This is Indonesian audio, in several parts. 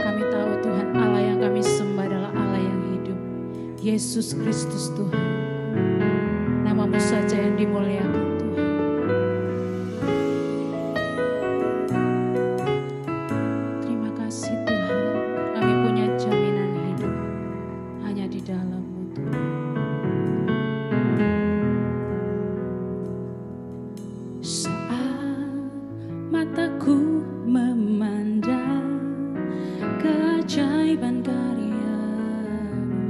Kami tahu Tuhan, Allah yang kami sembah adalah Allah yang hidup. Yesus Kristus Tuhan. Namamu saja yang dimuliakan Tuhan. Terima kasih Tuhan. Kami punya jaminan hidup hanya di dalam-Mu Tuhan. Saat mataku memandang keajaiban karya-Mu,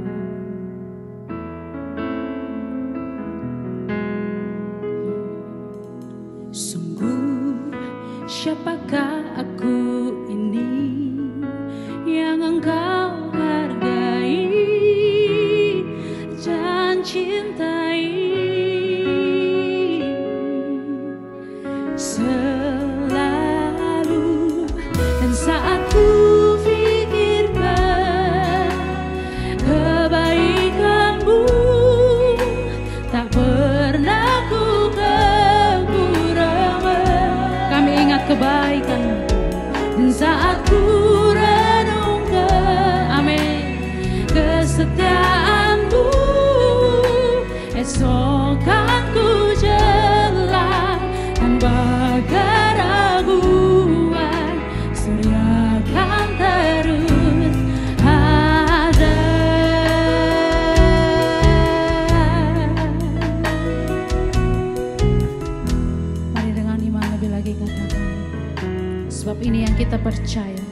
sungguh siapakah aku ini yang Engkau hargai dan cintai. Selalu dan saat ku pikirkan kebaikan-Mu, tak pernah ku kekurangan. Kami ingat kebaikan-Mu dan saat ku renungkan, amin, kesetiaan-Mu, esok kan ku jelang tanpa keraguan, Surya kan terus ada. Mari dengan iman lebih lagi katakan, sebab ini yang kita percaya.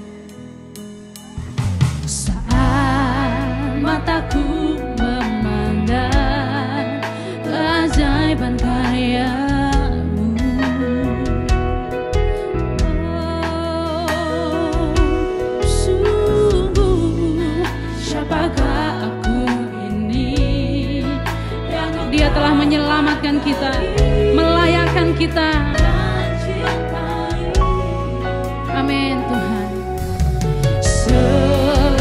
Saat mataku memandang keajaiban karya-Mu, sungguh siapakah aku ini yang Dia telah menyelamatkan kita, melayakkan kita. Amin Tuhan. Selalu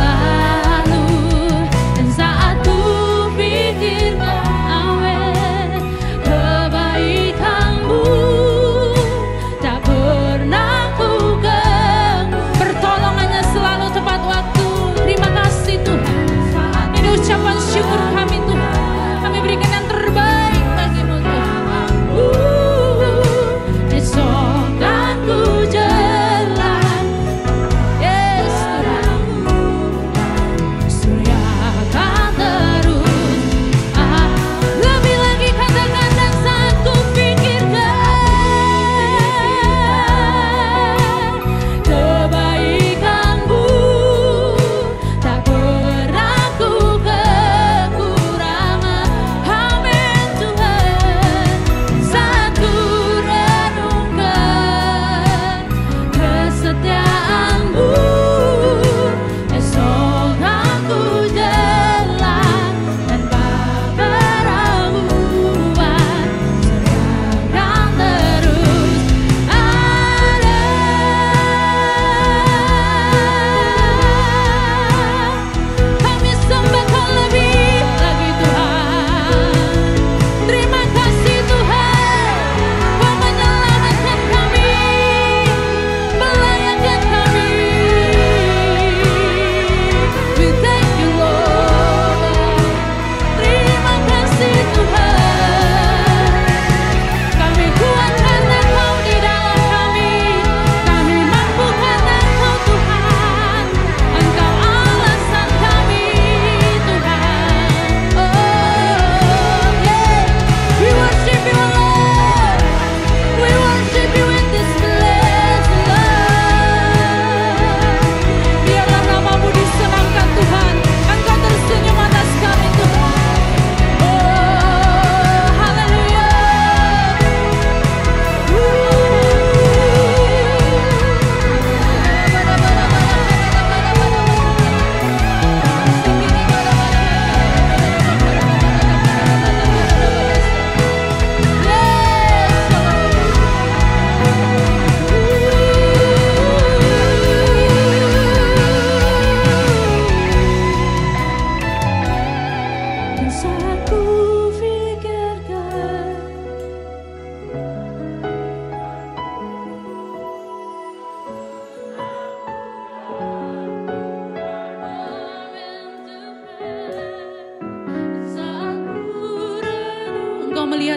dan saat ku pikirkan, amin, kebaikan-Mu, tak pernah ku kekurangan. Pertolongannya selalu tepat waktu. Terima kasih Tuhan. Ini ucapan syukur kami Tuhan. Kami berikan yang terbaik bagi-Mu Tuhan.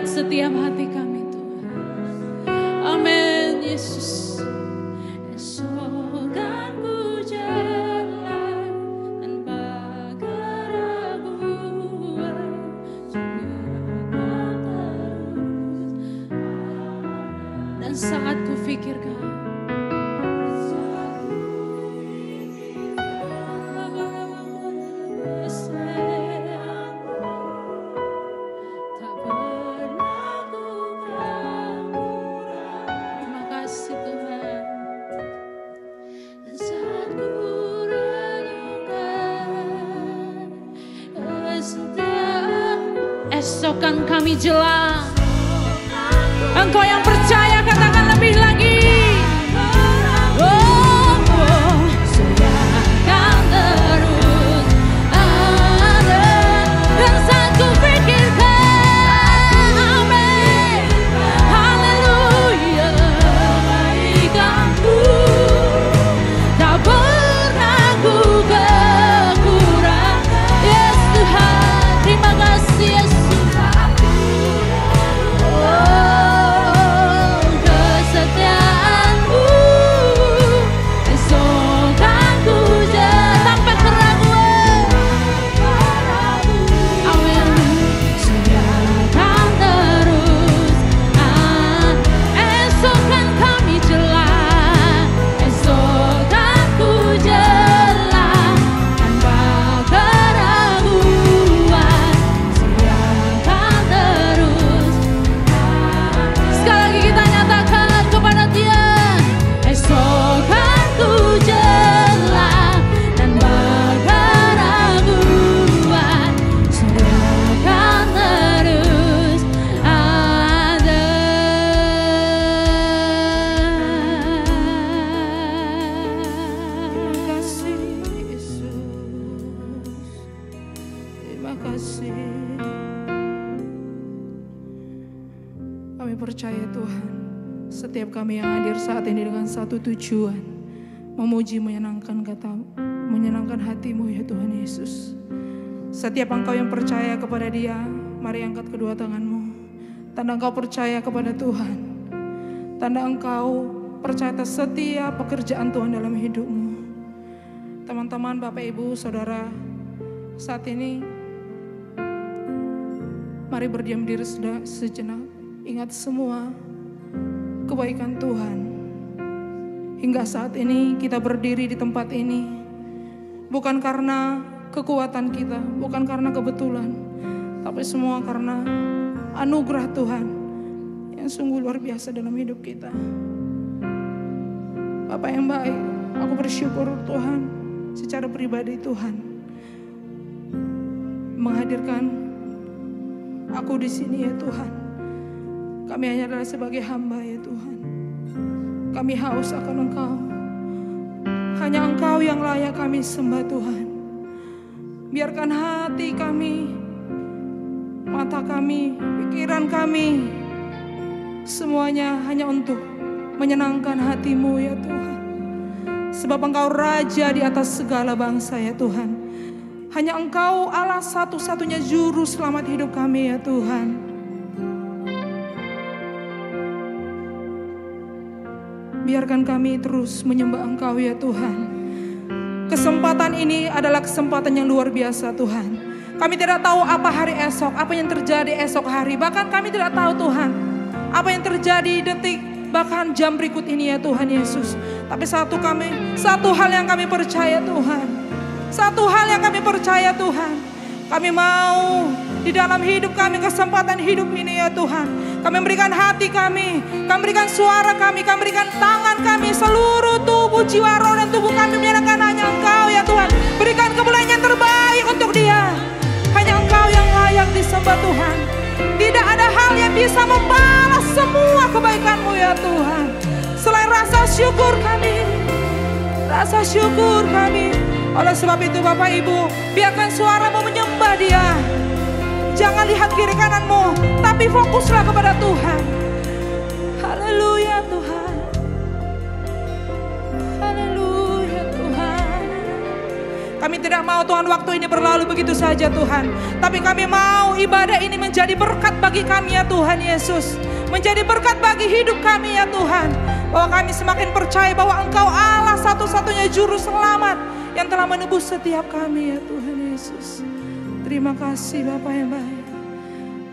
angkat setiap hati kami Tuhan. Amin Yesus. Esok kan ku jalan tanpa keraguan, dan saat ku pikirkan, esokan kami jelas. Engkau yang percaya katakan lebih lagi. Oh, saya akan terus ada, dan saat ku pikirkan, amin, haleluya, kebaikanmu tak pernah ku kekurangan. Yes Tuhan, terima kasih Yesus. Kami percaya Tuhan, setiap kami yang hadir saat ini dengan satu tujuan, memuji menyenangkan hati-Mu ya Tuhan Yesus. Setiap engkau yang percaya kepada Dia, mari angkat kedua tanganmu. Tanda engkau percaya kepada Tuhan, tanda engkau percaya atas setiap pekerjaan Tuhan dalam hidupmu. Teman-teman, Bapak Ibu, Saudara, saat ini mari berdiam diri sejenak. Ingat semua kebaikan Tuhan. Hingga saat ini kita berdiri di tempat ini bukan karena kekuatan kita, bukan karena kebetulan, tapi semua karena anugerah Tuhan yang sungguh luar biasa dalam hidup kita. Bapak yang baik, aku bersyukur Tuhan, secara pribadi Tuhan menghadirkan aku di sini ya Tuhan. Kami hanya adalah sebagai hamba ya Tuhan. Kami haus akan Engkau. Hanya Engkau yang layak kami sembah Tuhan. Biarkan hati kami, mata kami, pikiran kami, semuanya hanya untuk menyenangkan hati-Mu ya Tuhan. Sebab Engkau Raja di atas segala bangsa ya Tuhan. Hanya Engkau Allah satu-satunya juru selamat hidup kami ya Tuhan. Biarkan kami terus menyembah Engkau ya Tuhan. Kesempatan ini adalah kesempatan yang luar biasa Tuhan. Kami tidak tahu apa hari esok, apa yang terjadi esok hari. Bahkan kami tidak tahu Tuhan, apa yang terjadi detik, bahkan jam berikut ini ya Tuhan Yesus. Tapi satu hal yang kami percaya Tuhan. Satu hal yang kami percaya Tuhan. Kami mau di dalam hidup kami, kesempatan hidup ini ya Tuhan. Kami memberikan hati kami berikan suara kami berikan tangan kami, seluruh tubuh, jiwa, roh dan tubuh kami menyerahkan hanya Engkau ya Tuhan. Berikan kemuliaan yang terbaik untuk Dia. Hanya Engkau yang layak disembah Tuhan. Tidak ada hal yang bisa membalas semua kebaikan-Mu ya Tuhan, selain rasa syukur kami. Rasa syukur kami. Oleh sebab itu Bapak Ibu, biarkan suara-Mu menyembah Dia. Jangan lihat kiri kananmu, tapi fokuslah kepada Tuhan. Haleluya Tuhan. Haleluya Tuhan. Kami tidak mau Tuhan waktu ini berlalu begitu saja Tuhan. Tapi kami mau ibadah ini menjadi berkat bagi kami ya Tuhan Yesus. Menjadi berkat bagi hidup kami ya Tuhan. Bahwa kami semakin percaya bahwa Engkau Allah satu-satunya juru selamat yang telah menebus setiap kami ya Tuhan Yesus. Terima kasih Bapa yang baik.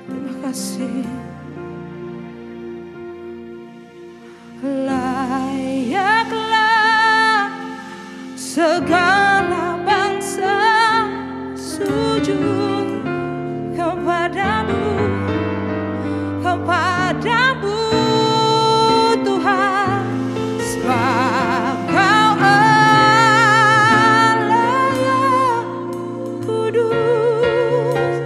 Terima kasih. Layaklah segala bangsa sujud kepadamu, kepadamu Tuhan, sebab Kau Allah yang kudus,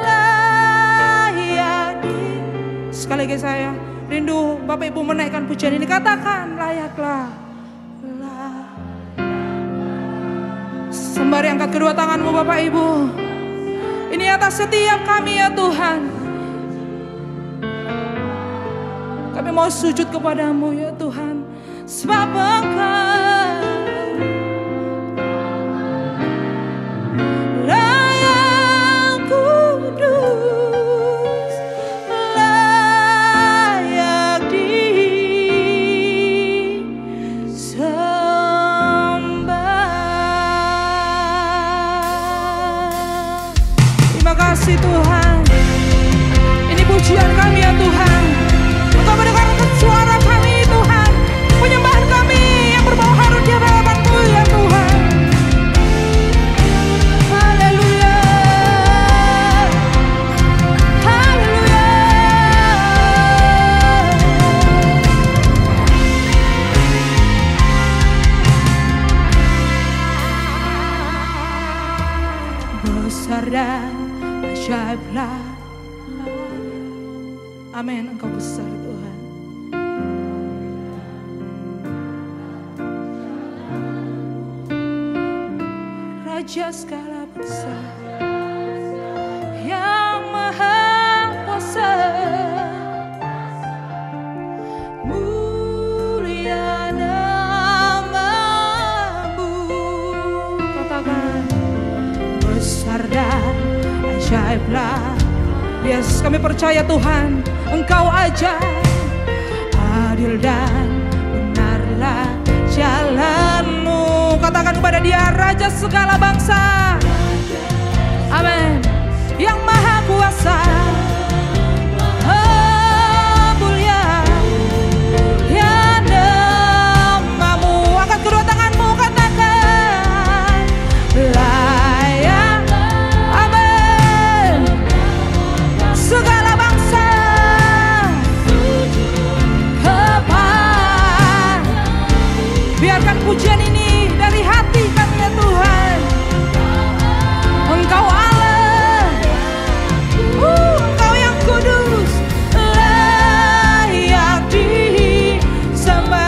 layak di. Sekali lagi saya rindu Bapak Ibu menaikkan pujian ini, katakan layaklah. Sembari angkat kedua tanganmu Bapak Ibu. Ini atas setiap kami ya Tuhan. Kami mau sujud kepadamu ya Tuhan. Sebab Engkau layak kudus, layak disembah. Terima kasih Tuhan. Ini pujian kami ya Tuhan. Engkau mendengarkan suara kami Tuhan. Penyembahan kami yang berbau harum di hadapan-Mu ya Tuhan. Haleluya. Haleluya. Besar dan ajaiblah. Amin, Engkau besar Tuhan. Raja segala bangsa yang maha kuasa, mulia nama-Mu. Katakan besar dan ajaiblah. Yes, kami percaya Tuhan, Engkau ajaib, adil dan benarlah jalan-Mu. Katakan kepada Dia, Raja segala bangsa. Amin. Yang maha kuasa, mulia ya nama-Mu. Angkat kedua tanganmu, katakan layak. Amin. Segala bangsa biarkan pujian ini dari hati kami ya Tuhan. Engkau Allah, Engkau yang kudus, layak disembah.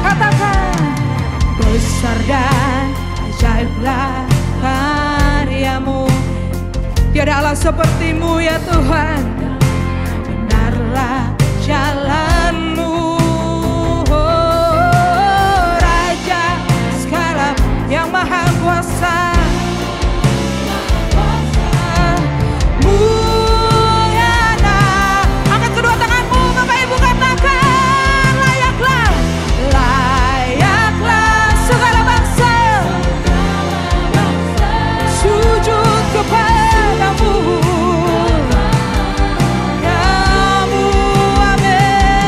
Katakan besar dan ajaiblah karya-Mu. Tiada Allah seperti-Mu ya Tuhan. Benarlah jalan-Mu, oh, Raja segala yang maha kuasa. Mulia. Angkat kedua tanganmu Bapak Ibu, katakan layaklah. Layaklah segala bangsa sujud kepada-Mu. Kamu, amin.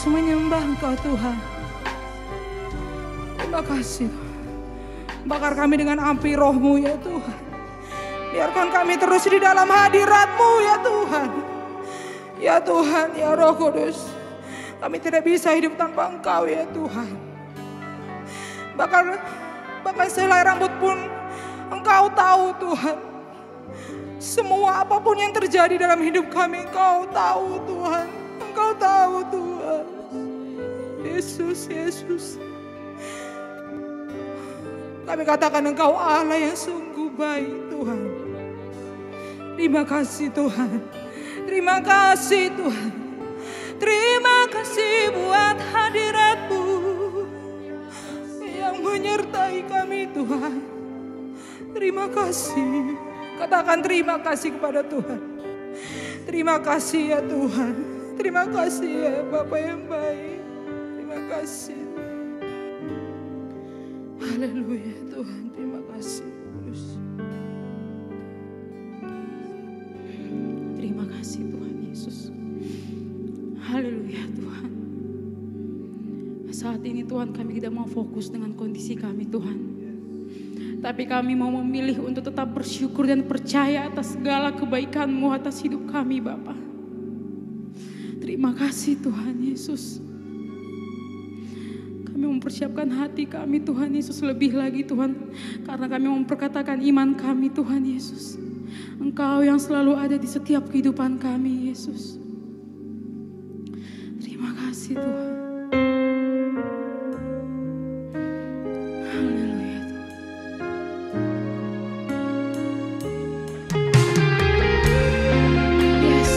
menyembah Engkau Tuhan. Terima kasih. Bakar kami dengan api Roh-Mu ya Tuhan. Biarkan kami terus di dalam hadirat-Mu ya Tuhan. Ya Tuhan, ya Roh Kudus. Kami tidak bisa hidup tanpa Engkau ya Tuhan. Bahkan selai rambut pun Engkau tahu Tuhan. Semua apapun yang terjadi dalam hidup kami Engkau tahu Tuhan. Engkau tahu Tuhan. Yesus, Yesus. Kami katakan Engkau Allah yang sungguh baik Tuhan. Terima kasih Tuhan. Terima kasih Tuhan. Terima kasih buat hadirat-Mu yang menyertai kami Tuhan. Terima kasih. Katakan terima kasih kepada Tuhan. Terima kasih ya Tuhan. Terima kasih ya Bapa yang baik. Terima kasih. Haleluya Tuhan, terima kasih. Terima kasih Tuhan Yesus. Haleluya Tuhan. Saat ini Tuhan kami tidak mau fokus dengan kondisi kami Tuhan. Tapi kami mau memilih untuk tetap bersyukur dan percaya atas segala kebaikan-Mu atas hidup kami Bapa. Terima kasih Tuhan Yesus. Kami mempersiapkan hati kami Tuhan Yesus lebih lagi Tuhan. Karena kami memperkatakan iman kami Tuhan Yesus. Engkau yang selalu ada di setiap kehidupan kami Yesus. Terima kasih Tuhan. Haleluya Tuhan. Yes.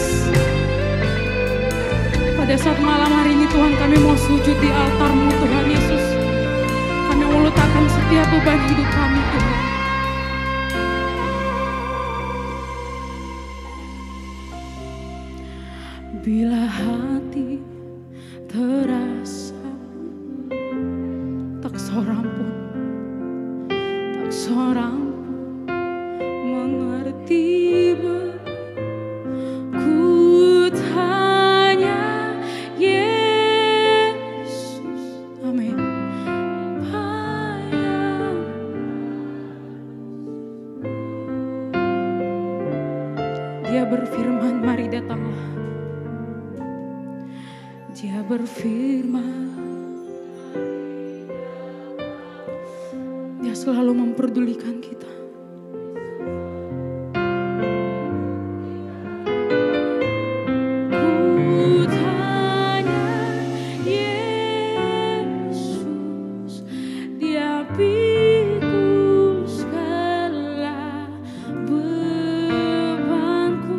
Pada saat malam hari ini Tuhan kami mau sujud di altar-Mu Tuhan Yesus. Kami mau letakkan setiap beban hidup kami Tuhan. Bila hati terasa tak seorang pun mengerti, ku tanya Yesus, amin. Dia berfirman, mari datanglah. Dia berfirman, Dia selalu memperdulikan kita. Ku tanya Yesus, Dia pikul segala bebanku.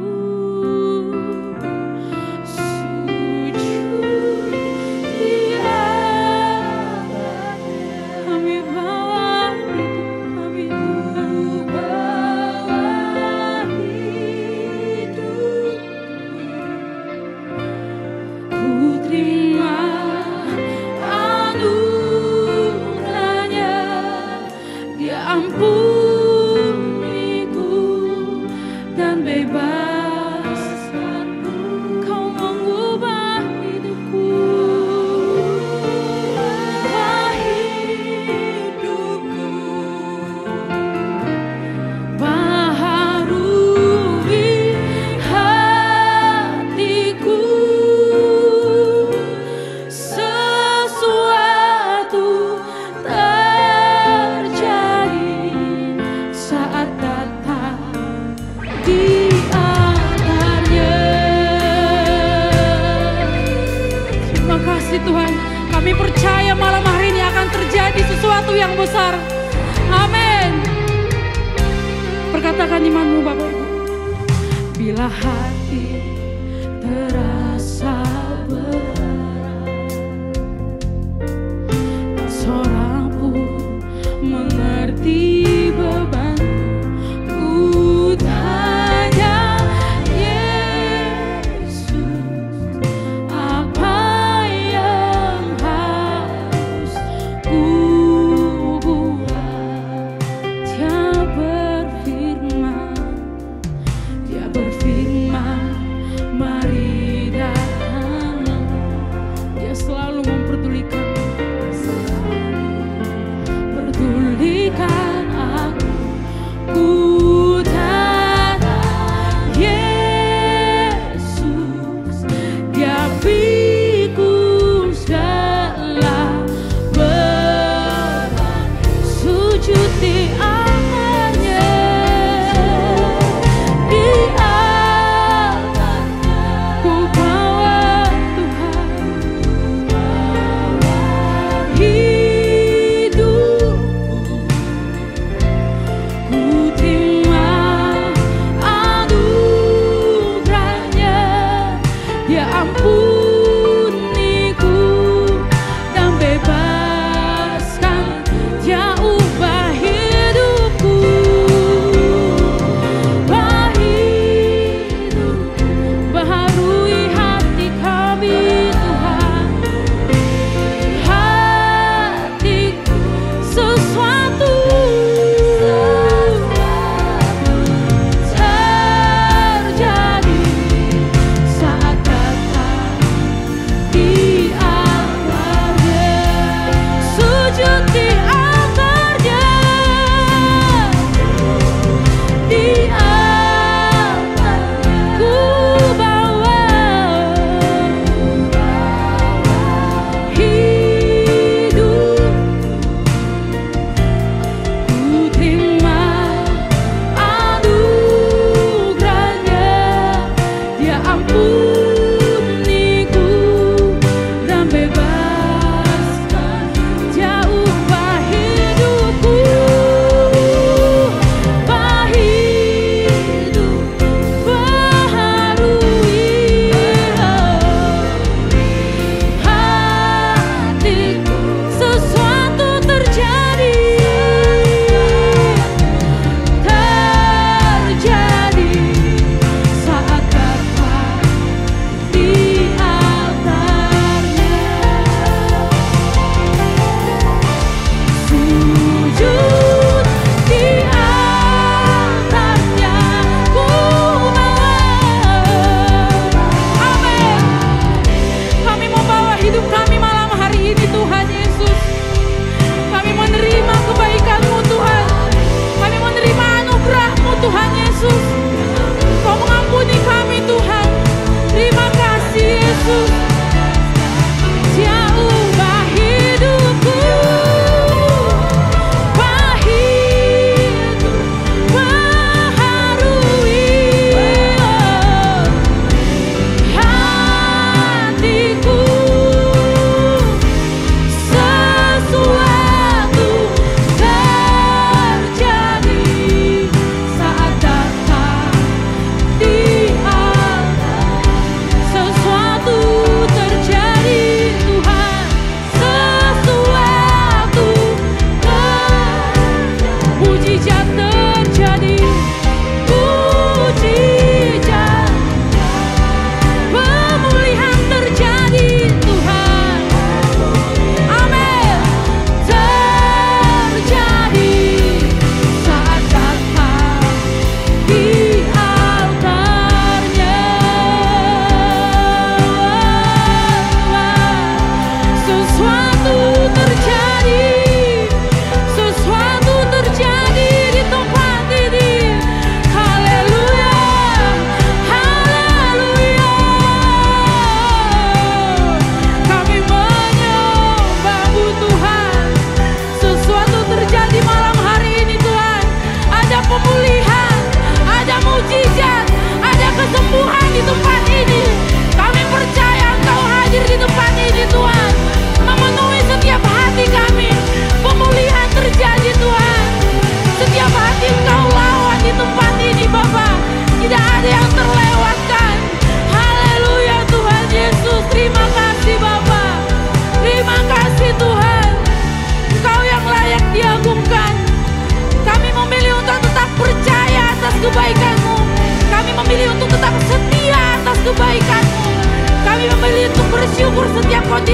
Tuhan, kami percaya malam hari ini akan terjadi sesuatu yang besar. Amin. Perkatakan iman-Mu Bapak Ibu. Bila hati terasa berat, tak seorang pun mengerti beban. Ku tanya Yesus, apa yang harus ku buat? Dia berfirman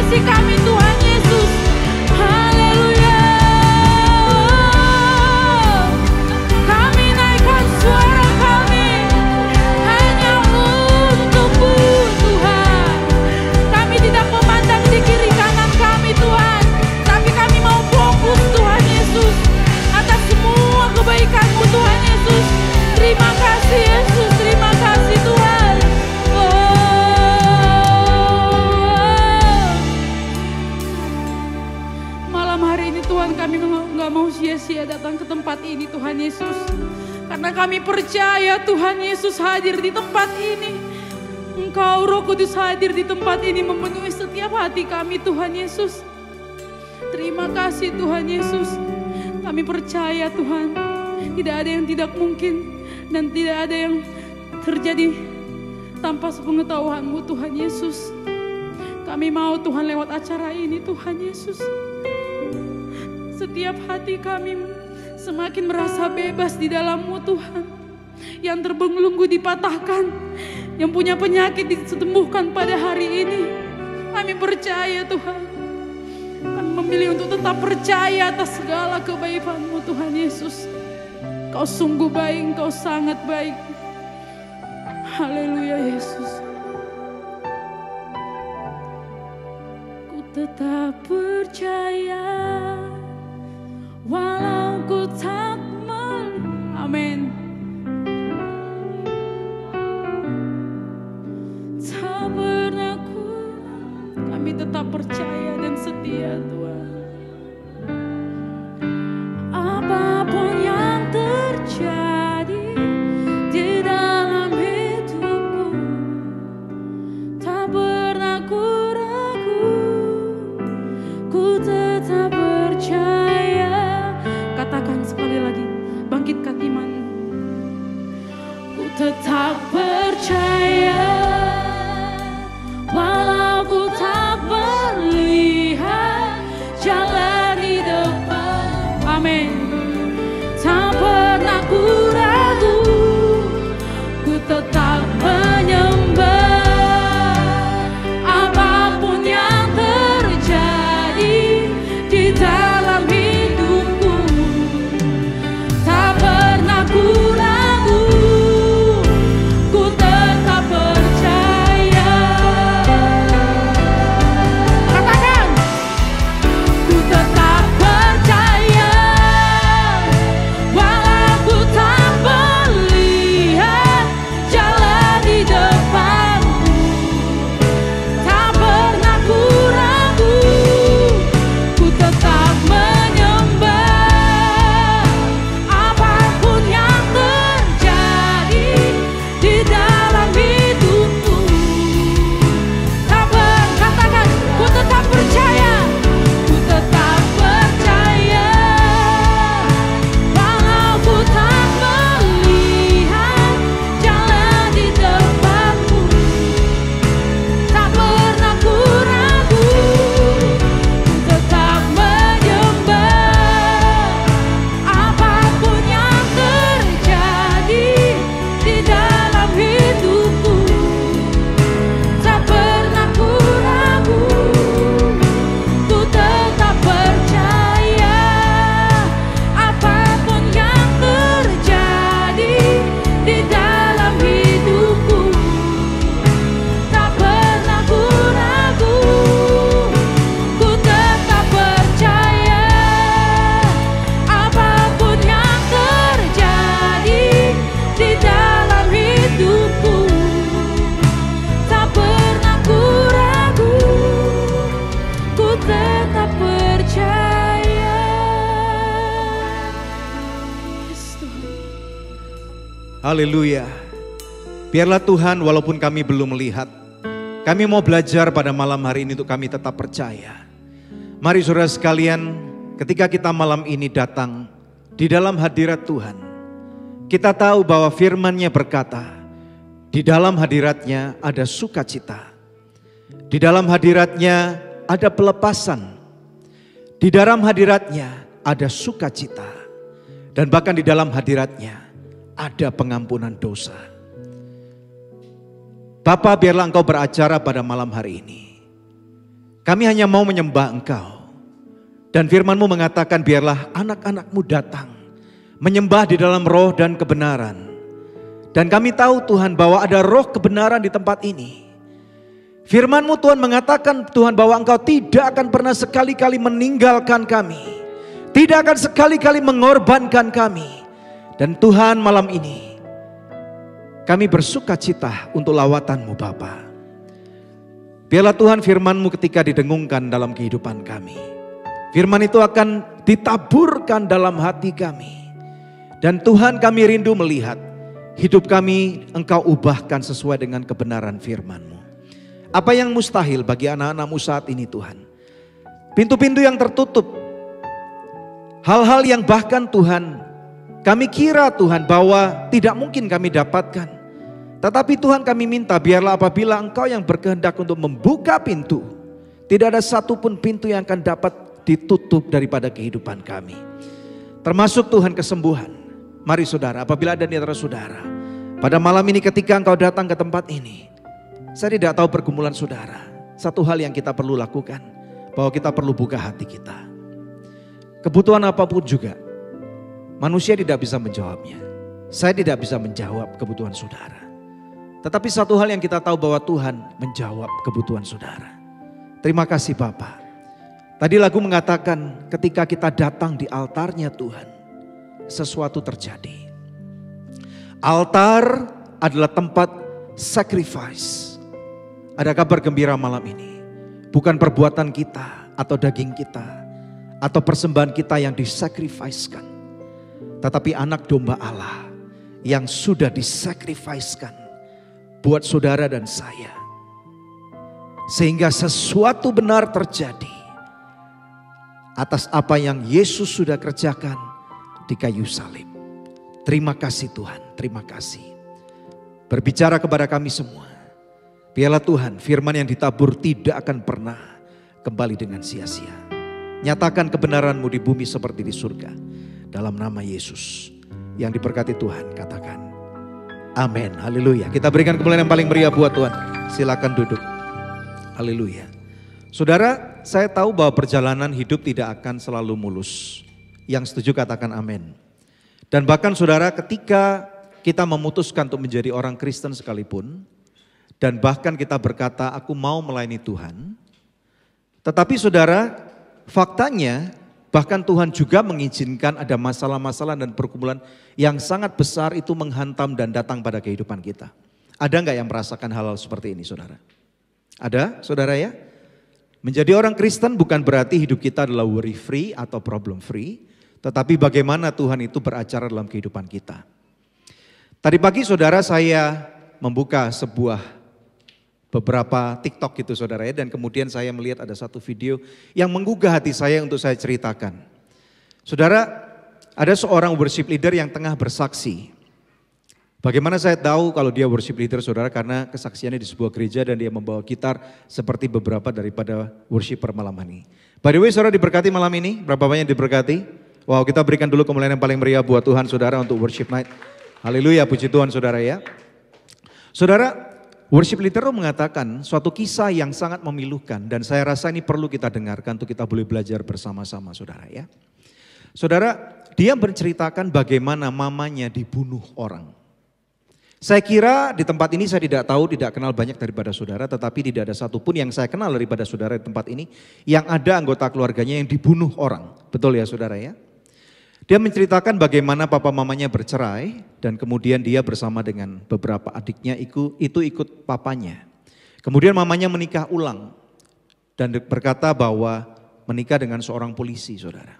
kasih kami Tuhan Yesus. Haleluya. Kami naikkan suara kami hanya untuk-Mu Tuhan. Kami tidak memandang di kiri kanan kami Tuhan, tapi kami mau fokus Tuhan Yesus atas semua kebaikan-Mu Tuhan Yesus. Terima kasih Yesus, terima kasih Tuhan. Malam hari ini Tuhan, kami nggak mau sia-sia datang ke tempat ini Tuhan Yesus, karena kami percaya Tuhan Yesus hadir di tempat ini. Engkau Roh Kudus hadir di tempat ini memenuhi setiap hati kami Tuhan Yesus. Terima kasih Tuhan Yesus. Kami percaya Tuhan, tidak ada yang tidak mungkin dan tidak ada yang terjadi tanpa sepengetahuan-Mu Tuhan Yesus. Kami mau Tuhan lewat acara ini Tuhan Yesus, setiap hati kami semakin merasa bebas di dalam-Mu Tuhan. Yang terbelenggu dipatahkan, yang punya penyakit disembuhkan pada hari ini. Kami percaya Tuhan, kami memilih untuk tetap percaya atas segala kebaikan-Mu Tuhan Yesus. Kau sungguh baik, Engkau sangat baik. Haleluya Yesus. Ku tetap percaya walau ku tak amin. Tak pernah kami tetap percaya dan setia Tuhan. Apapun yang terjadi di dalam hidupku, tak pernah ku ragu, ku tetap percaya. Katakan sekali lagi, bangkitkan imanmu. Ku tetap percaya walau ku tak melihat jalan di depan. Amin. Tak pernah ku ragu, ku tetap menyembah. Apapun yang terjadi di dalam hidupku, tak pernah ku ragu, ku tetap percaya. Katakan, ku tetap percaya walau ku tak melihat jalan di depanku. Tak pernah ku ragu, ku tetap menyembah. Apapun yang terjadi di dalam hidupku, tak katakan, ku tetap percaya, ku tetap percaya walau ku tak melihat jalan di depanku. Tak pernah ku ragu, ku tetap menyembah. Apapun yang terjadi di dalam hidupku, tak pernah ku ragu, ku tetap percaya. Apapun yang terjadi di dalam hidupku, tak pernah ku ragu, ku tetap percaya. Apapun yang terjadi di dalam hidupku, tak pernah ku ragu, ku tetap percaya. Yes, Tuhan. Haleluya. Biarlah Tuhan, walaupun kami belum melihat, kami mau belajar pada malam hari ini untuk kami tetap percaya. Mari saudara sekalian, ketika kita malam ini datang di dalam hadirat Tuhan, kita tahu bahwa firman-Nya berkata, di dalam hadirat-Nya ada sukacita. Di dalam hadirat-Nya ada pelepasan. Di dalam hadirat-Nya ada sukacita. Dan bahkan di dalam hadirat-Nya ada pengampunan dosa. Bapa, biarlah Engkau beracara pada malam hari ini. Kami hanya mau menyembah Engkau. Dan firman-Mu mengatakan biarlah anak-anak-Mu datang, menyembah di dalam roh dan kebenaran. Dan kami tahu Tuhan bahwa ada roh kebenaran di tempat ini. Firman-Mu Tuhan mengatakan Tuhan bahwa Engkau tidak akan pernah sekali-kali meninggalkan kami. Tidak akan sekali-kali mengorbankan kami. Dan Tuhan malam ini kami bersuka cita untuk lawatan-Mu Bapa. Biarlah Tuhan firman-Mu ketika didengungkan dalam kehidupan kami. Firman itu akan ditaburkan dalam hati kami. Dan Tuhan kami rindu melihat hidup kami Engkau ubahkan sesuai dengan kebenaran firman-Mu. Apa yang mustahil bagi anak-anak-Mu saat ini Tuhan. Pintu-pintu yang tertutup. Hal-hal yang bahkan Tuhan kami kira Tuhan bahwa tidak mungkin kami dapatkan. Tetapi Tuhan kami minta biarlah apabila Engkau yang berkehendak untuk membuka pintu. Tidak ada satupun pintu yang akan dapat ditutup daripada kehidupan kami. Termasuk Tuhan kesembuhan. Mari saudara, apabila ada di antara saudara. Pada malam ini ketika Engkau datang ke tempat ini. Saya tidak tahu pergumulan saudara. Satu hal yang kita perlu lakukan. Bahwa kita perlu buka hati kita. Kebutuhan apapun juga. Manusia tidak bisa menjawabnya. Saya tidak bisa menjawab kebutuhan saudara. Tetapi satu hal yang kita tahu bahwa Tuhan menjawab kebutuhan saudara. Terima kasih Bapa. Tadi lagu mengatakan ketika kita datang di altarnya Tuhan, sesuatu terjadi. Altar adalah tempat sacrifice. Ada kabar gembira malam ini. Bukan perbuatan kita atau daging kita atau persembahan kita yang disacrificekan. Tetapi anak domba Allah yang sudah disacrificekan buat saudara dan saya. Sehingga sesuatu benar terjadi atas apa yang Yesus sudah kerjakan di kayu salib. Terima kasih Tuhan, terima kasih. Berbicara kepada kami semua. Biarlah Tuhan firman yang ditabur tidak akan pernah kembali dengan sia-sia. Nyatakan kebenaran-Mu di bumi seperti di surga. Dalam nama Yesus yang diberkati Tuhan katakan. Amin, haleluya. Kita berikan kemuliaan yang paling meriah buat Tuhan. Silakan duduk. Haleluya. Saudara, saya tahu bahwa perjalanan hidup tidak akan selalu mulus. Yang setuju katakan amin. Dan bahkan saudara ketika kita memutuskan untuk menjadi orang Kristen sekalipun. Dan bahkan kita berkata aku mau melayani Tuhan. Tetapi saudara, faktanya bahkan Tuhan juga mengizinkan ada masalah-masalah dan pergumulan yang sangat besar itu menghantam dan datang pada kehidupan kita. Ada enggak yang merasakan hal-hal seperti ini saudara? Ada saudara ya? Menjadi orang Kristen bukan berarti hidup kita adalah worry free atau problem free. Tetapi bagaimana Tuhan itu beracara dalam kehidupan kita. Tadi pagi saudara saya membuka beberapa TikTok gitu saudara ya. Dan kemudian saya melihat ada satu video yang menggugah hati saya untuk saya ceritakan. Saudara, ada seorang worship leader yang tengah bersaksi. Bagaimana saya tahu kalau dia worship leader saudara? Karena kesaksiannya di sebuah gereja dan dia membawa gitar seperti beberapa daripada worshiper malam ini. By the way saudara diberkati malam ini? Berapa banyak diberkati? Wow, kita berikan dulu kemuliaan yang paling meriah buat Tuhan saudara untuk worship night. Haleluya, puji Tuhan saudara ya. Saudara, worship leader mengatakan suatu kisah yang sangat memilukan dan saya rasa ini perlu kita dengarkan untuk kita boleh belajar bersama-sama saudara ya. Saudara, dia menceritakan bagaimana mamanya dibunuh orang. Saya kira di tempat ini saya tidak tahu, tidak kenal banyak daripada saudara, tetapi tidak ada satupun yang saya kenal daripada saudara di tempat ini yang ada anggota keluarganya yang dibunuh orang. Betul ya saudara ya? Dia menceritakan bagaimana papa mamanya bercerai dan kemudian dia bersama dengan beberapa adiknya itu ikut papanya. Kemudian mamanya menikah ulang dan berkata bahwa menikah dengan seorang polisi saudara.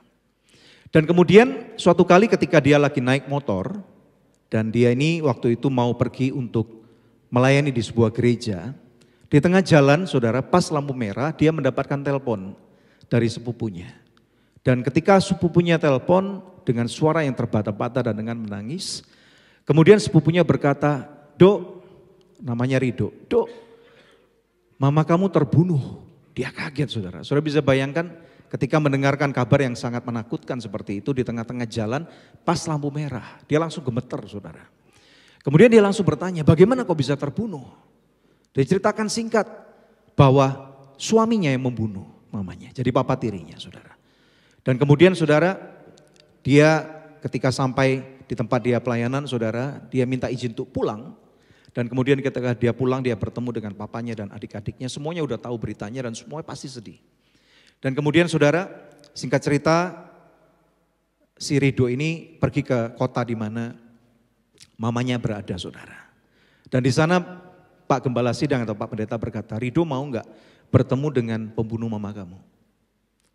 Dan kemudian suatu kali ketika dia lagi naik motor dan dia ini waktu itu mau pergi untuk melayani di sebuah gereja. Di tengah jalan saudara pas lampu merah dia mendapatkan telepon dari sepupunya. Dan ketika sepupunya telepon dengan suara yang terbata-bata dan dengan menangis. Kemudian sepupunya berkata, Dok, namanya Rido, Dok, mama kamu terbunuh. Dia kaget saudara. Saudara bisa bayangkan ketika mendengarkan kabar yang sangat menakutkan seperti itu di tengah-tengah jalan pas lampu merah. Dia langsung gemeter saudara. Kemudian dia langsung bertanya, bagaimana kok bisa terbunuh? Dia ceritakan singkat bahwa suaminya yang membunuh mamanya. Jadi papa tirinya, saudara. Dan kemudian saudara, dia ketika sampai di tempat dia pelayanan, saudara, dia minta izin untuk pulang. Dan kemudian ketika dia pulang, dia bertemu dengan papanya dan adik-adiknya. Semuanya udah tahu beritanya dan semuanya pasti sedih. Dan kemudian saudara, singkat cerita, si Rido ini pergi ke kota di mana mamanya berada, saudara. Dan di sana Pak Gembala Sidang atau Pak Pendeta berkata, Rido mau enggak bertemu dengan pembunuh mama kamu?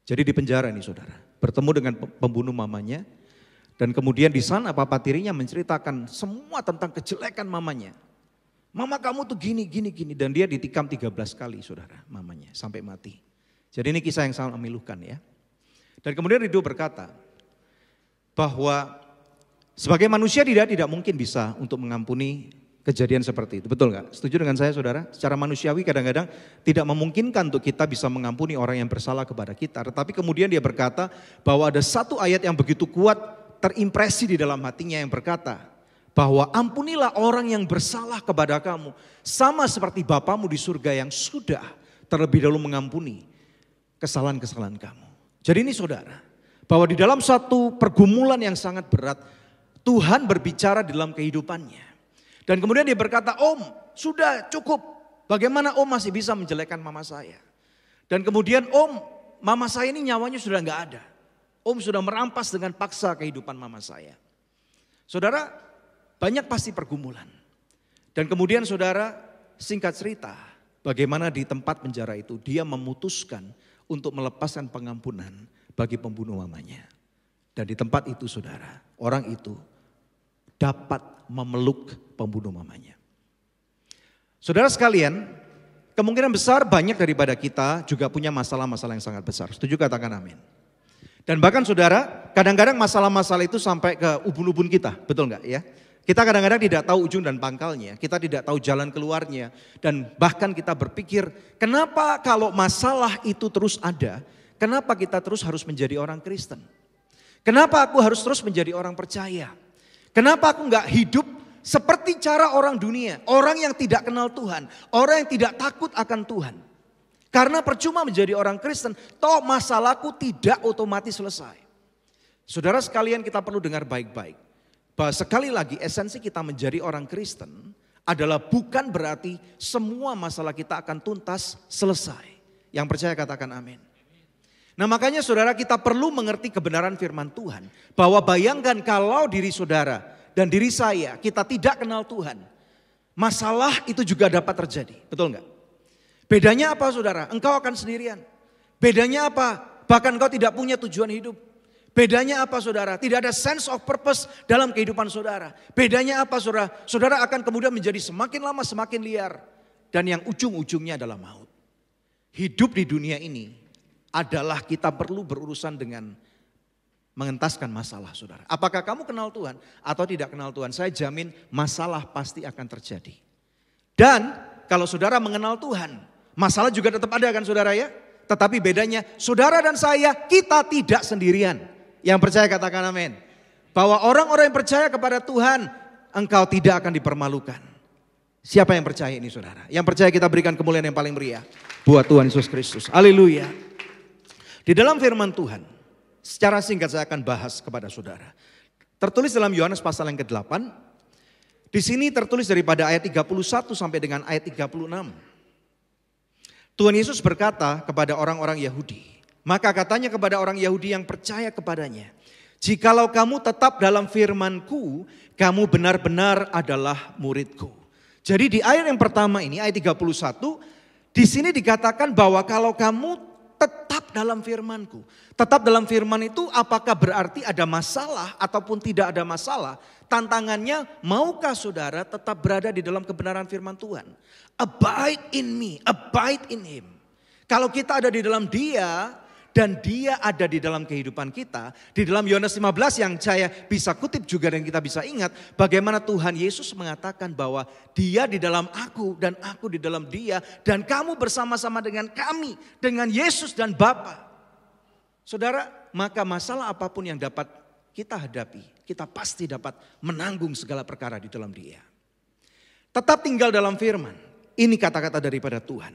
Jadi di penjara ini, saudara, bertemu dengan pembunuh mamanya. Dan kemudian di sana papa tirinya menceritakan semua tentang kejelekan mamanya. Mama kamu tuh gini. Dan dia ditikam 13 kali, saudara, mamanya sampai mati. Jadi ini kisah yang sangat memilukan ya. Dan kemudian Rido berkata bahwa sebagai manusia dia tidak mungkin bisa untuk mengampuni kejadian seperti itu. Betul nggak? Setuju dengan saya, saudara? Secara manusiawi kadang-kadang tidak memungkinkan untuk kita bisa mengampuni orang yang bersalah kepada kita. Tetapi kemudian dia berkata bahwa ada satu ayat yang begitu kuat terimpresi di dalam hatinya yang berkata bahwa ampunilah orang yang bersalah kepada kamu sama seperti Bapamu di surga yang sudah terlebih dahulu mengampuni kesalahan-kesalahan kamu. Jadi ini saudara, bahwa di dalam satu pergumulan yang sangat berat, Tuhan berbicara dalam kehidupannya. Dan kemudian dia berkata, Om sudah cukup, bagaimana Om masih bisa menjelekkan mama saya? Dan kemudian Om, mama saya ini nyawanya sudah gak ada. Om sudah merampas dengan paksa kehidupan mama saya. Saudara, banyak pasti pergumulan. Dan kemudian saudara, singkat cerita, bagaimana di tempat penjara itu dia memutuskan untuk melepaskan pengampunan bagi pembunuh mamanya. Dan di tempat itu saudara, orang itu dapat memeluk pembunuh mamanya. Saudara sekalian, kemungkinan besar banyak daripada kita juga punya masalah-masalah yang sangat besar. Setuju, katakan amin. Dan bahkan saudara, kadang-kadang masalah-masalah itu sampai ke ubun-ubun kita, betul nggak ya? Kita kadang-kadang tidak tahu ujung dan pangkalnya, kita tidak tahu jalan keluarnya. Dan bahkan kita berpikir, kenapa kalau masalah itu terus ada, kenapa kita terus harus menjadi orang Kristen? Kenapa aku harus terus menjadi orang percaya? Kenapa aku nggak hidup seperti cara orang dunia, orang yang tidak kenal Tuhan, orang yang tidak takut akan Tuhan? Karena percuma menjadi orang Kristen, toh masalahku tidak otomatis selesai. Saudara sekalian, kita perlu dengar baik-baik. Bahwa sekali lagi esensi kita menjadi orang Kristen adalah bukan berarti semua masalah kita akan tuntas selesai. Yang percaya katakan amin. Nah makanya saudara, kita perlu mengerti kebenaran firman Tuhan. Bahwa bayangkan kalau diri saudara dan diri saya, kita tidak kenal Tuhan. Masalah itu juga dapat terjadi, betul enggak? Bedanya apa saudara? Engkau akan sendirian. Bedanya apa? Bahkan engkau tidak punya tujuan hidup. Bedanya apa saudara? Tidak ada sense of purpose dalam kehidupan saudara. Bedanya apa saudara? Saudara akan kemudian menjadi semakin lama semakin liar. Dan yang ujung-ujungnya adalah maut. Hidup di dunia ini adalah kita perlu berurusan dengan mengentaskan masalah saudara. Apakah kamu kenal Tuhan atau tidak kenal Tuhan? Saya jamin masalah pasti akan terjadi. Dan kalau saudara mengenal Tuhan, masalah juga tetap ada kan saudara ya? Tetapi bedanya saudara dan saya, kita tidak sendirian. Yang percaya katakan amin. Bahwa orang-orang yang percaya kepada Tuhan, engkau tidak akan dipermalukan. Siapa yang percaya ini saudara? Yang percaya kita berikan kemuliaan yang paling meriah buat Tuhan Yesus Kristus. Haleluya. Di dalam firman Tuhan, secara singkat saya akan bahas kepada saudara. Tertulis dalam Yohanes pasal yang ke-8. Di sini tertulis daripada ayat 31 sampai dengan ayat 36. Tuhan Yesus berkata kepada orang-orang Yahudi. Maka katanya kepada orang Yahudi yang percaya kepadanya. Jikalau kamu tetap dalam firman-Ku, kamu benar-benar adalah murid-Ku. Jadi di ayat yang pertama ini, ayat 31, di sini dikatakan bahwa kalau kamu tetap dalam firman-Ku. Tetap dalam firman itu apakah berarti ada masalah ataupun tidak ada masalah? Tantangannya, maukah saudara tetap berada di dalam kebenaran firman Tuhan? Abide in me, abide in him. Kalau kita ada di dalam dia dan dia ada di dalam kehidupan kita. Di dalam Yohanes 15 yang saya bisa kutip juga dan kita bisa ingat. Bagaimana Tuhan Yesus mengatakan bahwa dia di dalam aku dan aku di dalam dia. Dan kamu bersama-sama dengan kami, dengan Yesus dan Bapa. Saudara, maka masalah apapun yang dapat kita hadapi, kita pasti dapat menanggung segala perkara di dalam dia. Tetap tinggal dalam firman. Ini kata-kata daripada Tuhan.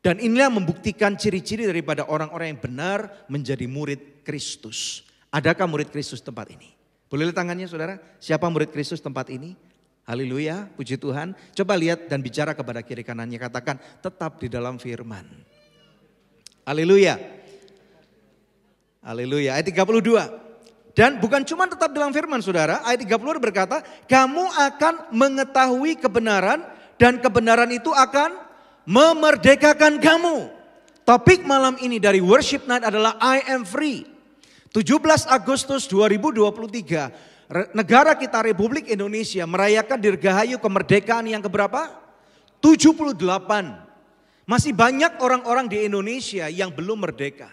Dan inilah membuktikan ciri-ciri daripada orang-orang yang benar menjadi murid Kristus. Adakah murid Kristus tempat ini? Boleh lihat tangannya saudara, siapa murid Kristus tempat ini? Haleluya, puji Tuhan. Coba lihat dan bicara kepada kiri kanannya, katakan tetap di dalam firman. Haleluya. Haleluya, ayat 32. Dan bukan cuma tetap dalam firman saudara, ayat 30 berkata, kamu akan mengetahui kebenaran dan kebenaran itu akan memerdekakan kamu. Topik malam ini dari Worship Night adalah I am free. 17 Agustus 2023, negara kita Republik Indonesia merayakan dirgahayu kemerdekaan yang keberapa? 78. Masih banyak orang-orang di Indonesia yang belum merdeka.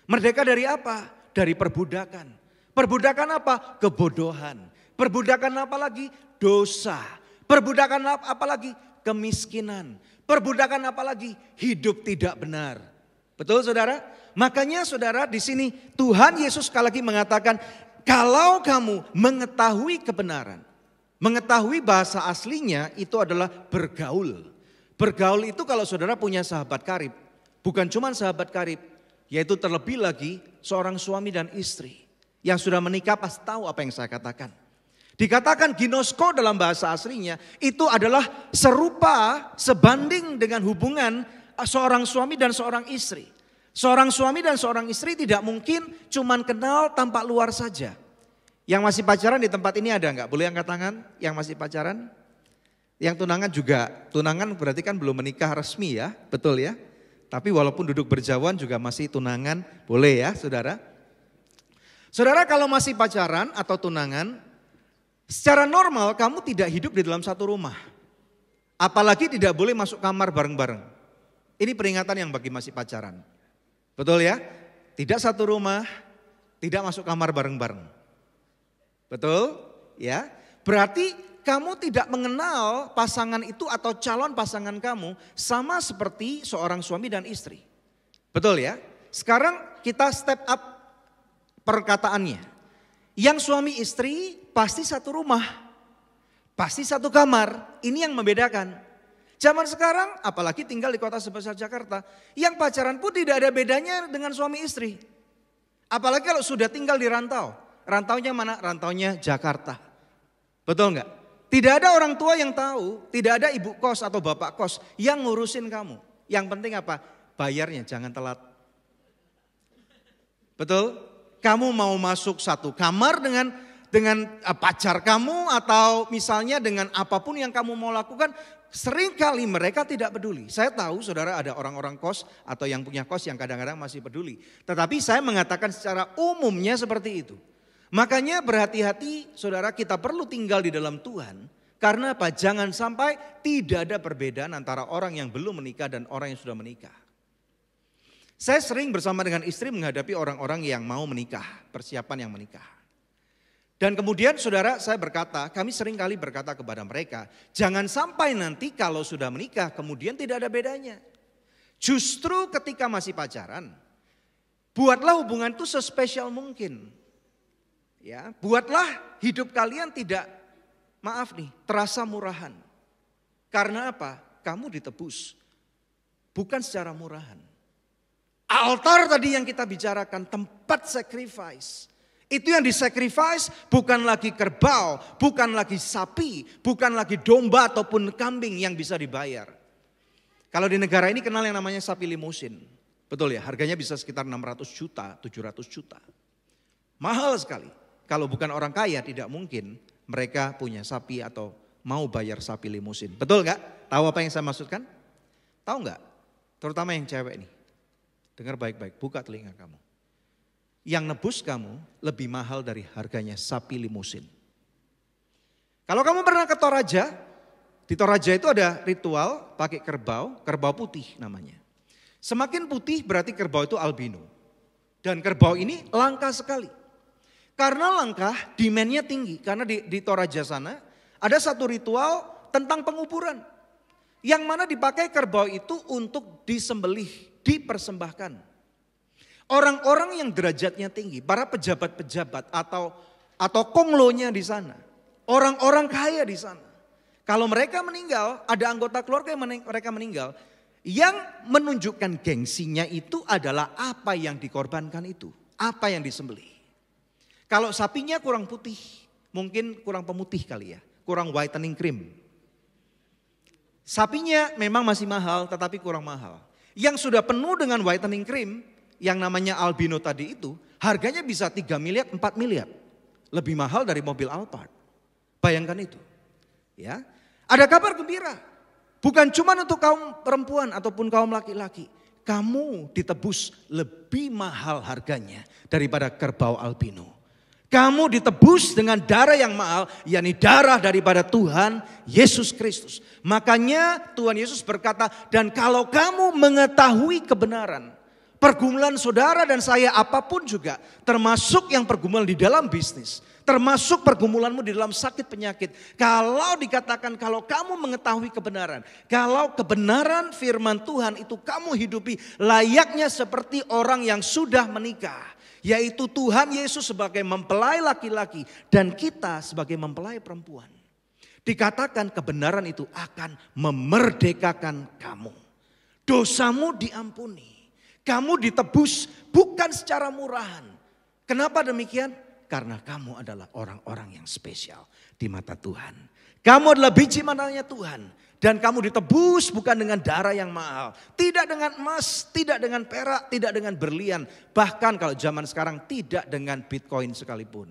Merdeka dari apa? Dari perbudakan. Perbudakan apa? Kebodohan. Perbudakan apa lagi? Dosa. Perbudakan apa lagi? Kemiskinan. Perbudakan apa lagi? Hidup tidak benar. Betul saudara? Makanya saudara di sini Tuhan Yesus sekali lagi mengatakan, kalau kamu mengetahui kebenaran, mengetahui bahasa aslinya itu adalah bergaul. Bergaul itu kalau saudara punya sahabat karib, bukan cuma sahabat karib, yaitu terlebih lagi seorang suami dan istri yang sudah menikah pasti tahu apa yang saya katakan. Dikatakan ginosko dalam bahasa aslinya itu adalah serupa sebanding dengan hubungan seorang suami dan seorang istri. Seorang suami dan seorang istri tidak mungkin cuman kenal tampak luar saja. Yang masih pacaran di tempat ini ada enggak? Boleh angkat tangan yang masih pacaran? Yang tunangan juga, tunangan berarti kan belum menikah resmi ya, betul ya? Tapi walaupun duduk berjauhan juga masih tunangan, boleh ya saudara? Saudara kalau masih pacaran atau tunangan, secara normal kamu tidak hidup di dalam satu rumah. Apalagi tidak boleh masuk kamar bareng-bareng. Ini peringatan yang bagi masih pacaran. Betul ya? Tidak satu rumah, tidak masuk kamar bareng-bareng. Betul? Ya. Berarti kamu tidak mengenal pasangan itu atau calon pasangan kamu sama seperti seorang suami dan istri. Betul ya? Sekarang kita step up perkataannya. Yang suami istri pasti satu rumah, pasti satu kamar. Ini yang membedakan. Zaman sekarang apalagi tinggal di kota sebesar Jakarta, yang pacaran pun tidak ada bedanya dengan suami istri. Apalagi kalau sudah tinggal di rantau. Rantaunya mana? Rantaunya Jakarta. Betul enggak? Tidak ada orang tua yang tahu, tidak ada ibu kos atau bapak kos yang ngurusin kamu. Yang penting apa? Bayarnya jangan telat. Betul? Kamu mau masuk satu kamar dengan pacar kamu atau misalnya dengan apapun yang kamu mau lakukan, seringkali mereka tidak peduli. Saya tahu saudara ada orang-orang kos atau yang punya kos yang kadang-kadang masih peduli. Tetapi saya mengatakan secara umumnya seperti itu. Makanya berhati-hati saudara, kita perlu tinggal di dalam Tuhan. Karena apa? Jangan sampai tidak ada perbedaan antara orang yang belum menikah dan orang yang sudah menikah. Saya sering bersama dengan istri menghadapi orang-orang yang mau menikah, persiapan yang menikah. Dan kemudian saudara saya berkata, kami sering kali berkata kepada mereka, jangan sampai nanti kalau sudah menikah kemudian tidak ada bedanya. Justru ketika masih pacaran, buatlah hubungan itu sespesial mungkin. Ya, buatlah hidup kalian tidak, maaf nih, terasa murahan. Karena apa? Kamu ditebus, bukan secara murahan. Altar tadi yang kita bicarakan, tempat sacrifice. Itu yang disacrifice bukan lagi kerbau, bukan lagi sapi, bukan lagi domba ataupun kambing yang bisa dibayar. Kalau di negara ini kenal yang namanya sapi limusin. Betul ya, harganya bisa sekitar 600 juta, 700 juta. Mahal sekali. Kalau bukan orang kaya tidak mungkin mereka punya sapi atau mau bayar sapi limusin. Betul gak? Tahu apa yang saya maksudkan? Tahu gak? Terutama yang cewek nih. Dengar baik-baik, buka telinga kamu. Yang nebus kamu lebih mahal dari harganya sapi limusin. Kalau kamu pernah ke Toraja, di Toraja itu ada ritual pakai kerbau, kerbau putih namanya. Semakin putih berarti kerbau itu albino. Dan kerbau ini langka sekali. Karena langka, demand-nya tinggi. Karena di Toraja sana ada satu ritual tentang penguburan. Yang mana dipakai kerbau itu untuk disembelih, dipersembahkan. Orang-orang yang derajatnya tinggi, para pejabat-pejabat atau konglonya di sana. Orang-orang kaya di sana. Kalau mereka meninggal, ada anggota keluarga yang mereka meninggal. Yang menunjukkan gengsinya itu adalah apa yang dikorbankan itu. Apa yang disembelih. Kalau sapinya kurang putih, mungkin kurang pemutih kali ya. Kurang whitening cream. Sapinya memang masih mahal tetapi kurang mahal. Yang sudah penuh dengan whitening cream yang namanya albino tadi itu harganya bisa 3 miliar, 4 miliar. Lebih mahal dari mobil Alphard. Bayangkan itu. Ya. Ada kabar gembira. Bukan cuma untuk kaum perempuan ataupun kaum laki-laki. Kamu ditebus lebih mahal harganya daripada kerbau albino. Kamu ditebus dengan darah yang mahal, yakni darah daripada Tuhan Yesus Kristus. Makanya Tuhan Yesus berkata, dan kalau kamu mengetahui kebenaran, pergumulan saudara dan saya apapun juga, termasuk yang pergumulan di dalam bisnis, termasuk pergumulanmu di dalam sakit penyakit. Kalau dikatakan kalau kamu mengetahui kebenaran, kalau kebenaran firman Tuhan itu kamu hidupi layaknya seperti orang yang sudah menikah. Yaitu Tuhan Yesus sebagai mempelai laki-laki dan kita sebagai mempelai perempuan. Dikatakan kebenaran itu akan memerdekakan kamu. Dosamu diampuni. Kamu ditebus bukan secara murahan. Kenapa demikian? Karena kamu adalah orang-orang yang spesial di mata Tuhan. Kamu adalah biji matanya Tuhan. Dan kamu ditebus bukan dengan darah yang mahal. Tidak dengan emas, tidak dengan perak, tidak dengan berlian. Bahkan kalau zaman sekarang tidak dengan Bitcoin sekalipun.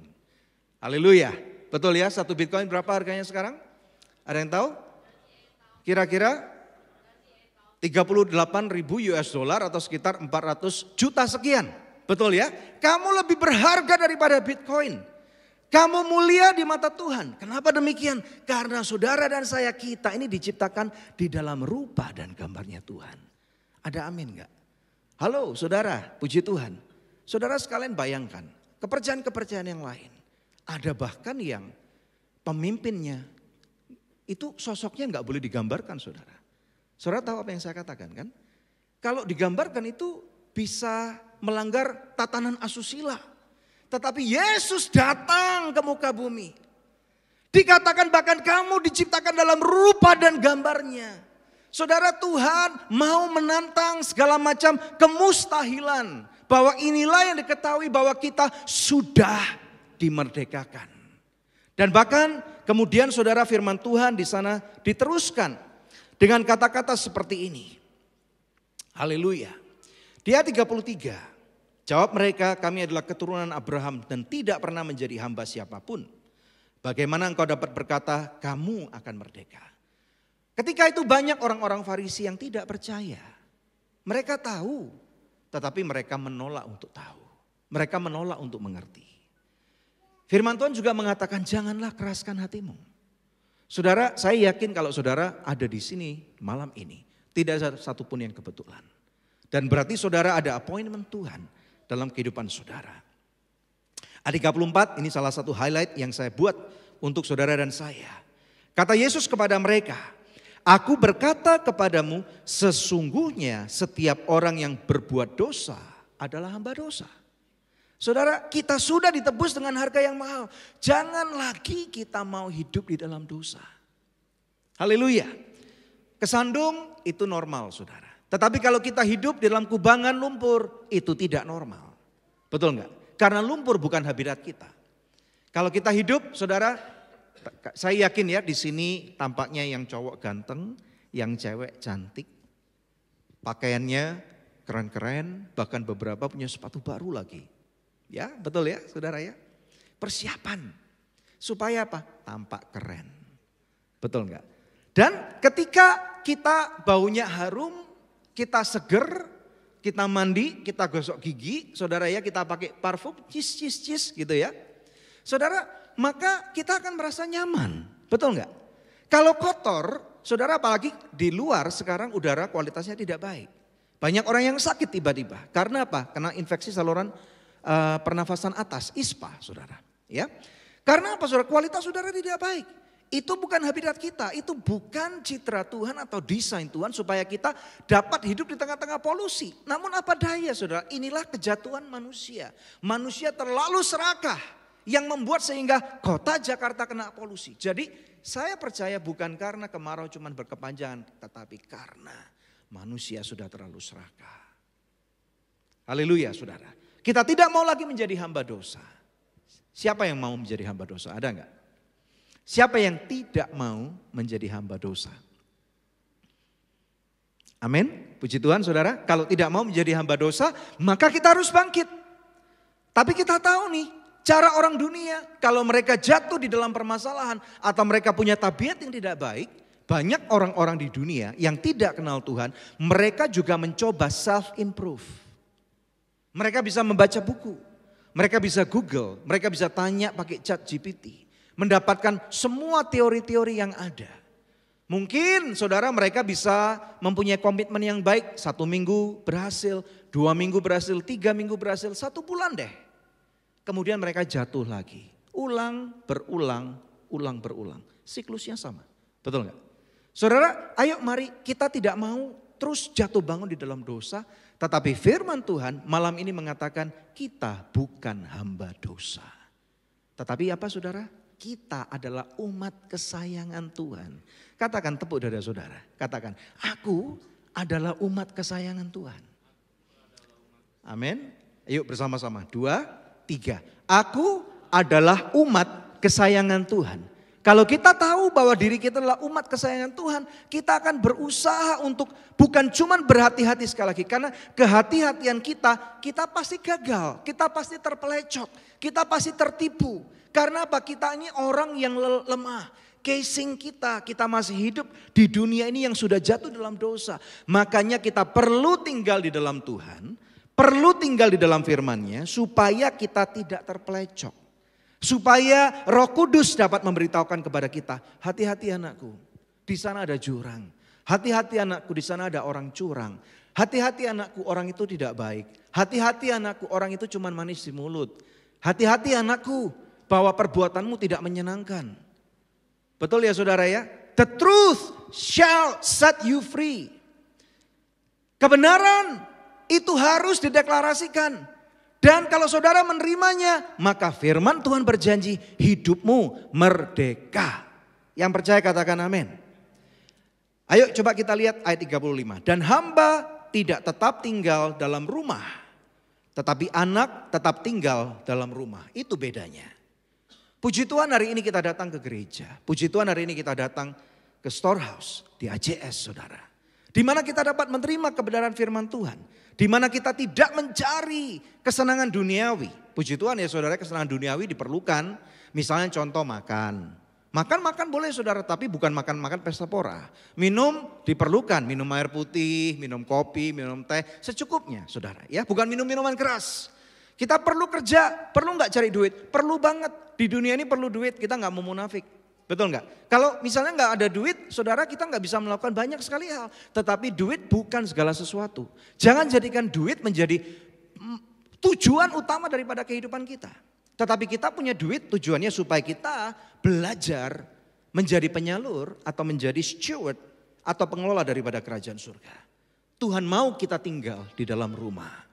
Haleluya. Betul ya, 1 Bitcoin berapa harganya sekarang? Ada yang tahu? Kira-kira 38.000 US dollar atau sekitar 400 juta sekian. Betul ya? Kamu lebih berharga daripada Bitcoin. Kamu mulia di mata Tuhan. Kenapa demikian? Karena saudara dan saya kita ini diciptakan di dalam rupa dan gambarnya Tuhan. Ada amin enggak? Halo saudara, puji Tuhan. Saudara sekalian bayangkan kepercayaan-kepercayaan yang lain. Ada bahkan yang pemimpinnya itu sosoknya enggak boleh digambarkan saudara. Saudara tahu apa yang saya katakan kan? Kalau digambarkan itu bisa melanggar tatanan asusila. Tetapi Yesus datang ke muka bumi. Dikatakan bahkan kamu diciptakan dalam rupa dan gambarnya. Saudara, Tuhan mau menantang segala macam kemustahilan. Bahwa inilah yang diketahui bahwa kita sudah dimerdekakan. Dan bahkan kemudian saudara firman Tuhan di sana diteruskan. Dengan kata-kata seperti ini. Haleluya. Di ayat 33. Jawab mereka, kami adalah keturunan Abraham dan tidak pernah menjadi hamba siapapun. Bagaimana engkau dapat berkata, kamu akan merdeka? Ketika itu banyak orang-orang Farisi yang tidak percaya. Mereka tahu, tetapi mereka menolak untuk tahu. Mereka menolak untuk mengerti. Firman Tuhan juga mengatakan, janganlah keraskan hatimu. Saudara, saya yakin kalau saudara ada di sini malam ini, tidak ada satupun yang kebetulan. Dan berarti saudara ada appointment Tuhan dalam kehidupan saudara. Ayat 34 ini salah satu highlight yang saya buat untuk saudara dan saya. Kata Yesus kepada mereka, aku berkata kepadamu sesungguhnya setiap orang yang berbuat dosa adalah hamba dosa. Saudara, kita sudah ditebus dengan harga yang mahal. Jangan lagi kita mau hidup di dalam dosa. Haleluya. Kesandung itu normal saudara. Tetapi kalau kita hidup di dalam kubangan lumpur, itu tidak normal. Betul enggak? Karena lumpur bukan habitat kita. Kalau kita hidup, saudara, saya yakin ya di sini tampaknya yang cowok ganteng, yang cewek cantik. Pakaiannya keren-keren, bahkan beberapa punya sepatu baru lagi. Ya, betul ya saudara ya? Persiapan. Supaya apa? Tampak keren. Betul enggak? Dan ketika kita baunya harum, kita seger, kita mandi, kita gosok gigi, saudara ya kita pakai parfum, cis gitu ya. Saudara, maka kita akan merasa nyaman, betul enggak? Kalau kotor, saudara apalagi di luar sekarang udara kualitasnya tidak baik. Banyak orang yang sakit tiba-tiba, karena apa? Karena infeksi saluran pernafasan atas, ISPA saudara. Ya, karena apa saudara? Kualitas udara tidak baik. Itu bukan habitat kita, itu bukan citra Tuhan atau desain Tuhan supaya kita dapat hidup di tengah-tengah polusi. Namun apa daya saudara, inilah kejatuhan manusia. Manusia terlalu serakah yang membuat sehingga kota Jakarta kena polusi. Jadi saya percaya bukan karena kemarau cuma berkepanjangan, tetapi karena Manusia sudah terlalu serakah. Haleluya saudara. Kita tidak mau lagi menjadi hamba dosa. Siapa yang mau menjadi hamba dosa? Ada enggak? Siapa yang tidak mau menjadi hamba dosa? Amin. Puji Tuhan saudara. Kalau tidak mau menjadi hamba dosa, maka kita harus bangkit. Tapi kita tahu nih, cara orang dunia, kalau mereka jatuh di dalam permasalahan atau mereka punya tabiat yang tidak baik, banyak orang-orang di dunia yang tidak kenal Tuhan, mereka juga mencoba self-improve. Mereka bisa membaca buku, mereka bisa Google, mereka bisa tanya pakai ChatGPT, mendapatkan semua teori-teori yang ada. Mungkin saudara mereka bisa mempunyai komitmen yang baik, 1 minggu berhasil, 2 minggu berhasil, 3 minggu berhasil, 1 bulan deh. Kemudian mereka jatuh lagi, ulang, berulang. Siklusnya sama, betul nggak? Saudara, ayo mari kita tidak mau terus jatuh bangun di dalam dosa. Tetapi firman Tuhan malam ini mengatakan kita bukan hamba dosa. Tetapi apa saudara? Kita adalah umat kesayangan Tuhan. Katakan tepuk dada saudara. Katakan aku adalah umat kesayangan Tuhan. Amin. Ayo bersama-sama. 2, 3. Aku adalah umat kesayangan Tuhan. Kalau kita tahu bahwa diri kita adalah umat kesayangan Tuhan, kita akan berusaha untuk bukan cuma berhati-hati sekali lagi. Karena kehati-hatian kita pasti gagal, kita pasti terpelecok, kita pasti tertipu. Karena apa? Kita ini orang yang lemah. Casing kita masih hidup di dunia ini yang sudah jatuh dalam dosa. Makanya kita perlu tinggal di dalam Tuhan, perlu tinggal di dalam firman-Nya supaya kita tidak terpelecok. Supaya Roh Kudus dapat memberitahukan kepada kita, hati-hati anakku, di sana ada jurang. Hati-hati anakku, di sana ada orang curang. Hati-hati anakku, orang itu tidak baik. Hati-hati anakku, orang itu cuma manis di mulut. Hati-hati anakku, bahwa perbuatanmu tidak menyenangkan. Betul ya saudara ya? The truth shall set you free. Kebenaran itu harus dideklarasikan. Dan kalau saudara menerimanya, maka firman Tuhan berjanji hidupmu merdeka. Yang percaya katakan amin. Ayo coba kita lihat ayat 35. Dan hamba tidak tetap tinggal dalam rumah, tetapi anak tetap tinggal dalam rumah. Itu bedanya. Puji Tuhan hari ini kita datang ke gereja. Puji Tuhan hari ini kita datang ke storehouse di AJS saudara. Di mana kita dapat menerima kebenaran firman Tuhan. Di mana kita tidak mencari kesenangan duniawi. Puji Tuhan ya saudara, kesenangan duniawi diperlukan. Misalnya contoh makan. Makan boleh saudara, tapi bukan makan pesta pora. Minum diperlukan, minum air putih, minum kopi, minum teh secukupnya saudara. Ya, bukan minum minuman keras. Kita perlu kerja, perlu nggak cari duit? Perlu banget. Di dunia ini perlu duit, kita nggak mau munafik. Betul nggak? Kalau misalnya nggak ada duit, saudara kita nggak bisa melakukan banyak sekali hal. Tetapi duit bukan segala sesuatu. Jangan jadikan duit menjadi tujuan utama daripada kehidupan kita. Tetapi kita punya duit tujuannya supaya kita belajar menjadi penyalur atau menjadi steward atau pengelola daripada kerajaan surga. Tuhan mau kita tinggal di dalam rumah,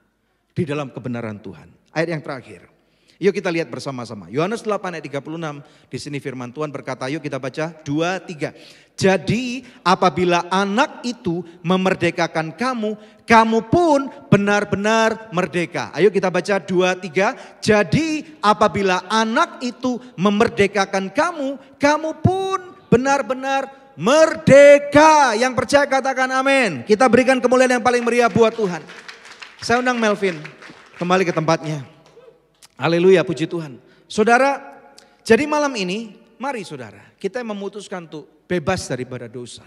di dalam kebenaran Tuhan. Ayat yang terakhir. Yuk kita lihat bersama-sama. Yohanes 8 ayat 36. Di sini firman Tuhan berkata, yuk kita baca 2, 3. Jadi apabila anak itu memerdekakan kamu, kamu pun benar-benar merdeka. Ayo kita baca 2, 3. Jadi apabila anak itu memerdekakan kamu, kamu pun benar-benar merdeka. Yang percaya katakan amin. Kita berikan kemuliaan yang paling meriah buat Tuhan. Saya undang Melvin kembali ke tempatnya. Haleluya, puji Tuhan. Saudara, jadi malam ini mari saudara kita memutuskan untuk bebas daripada dosa.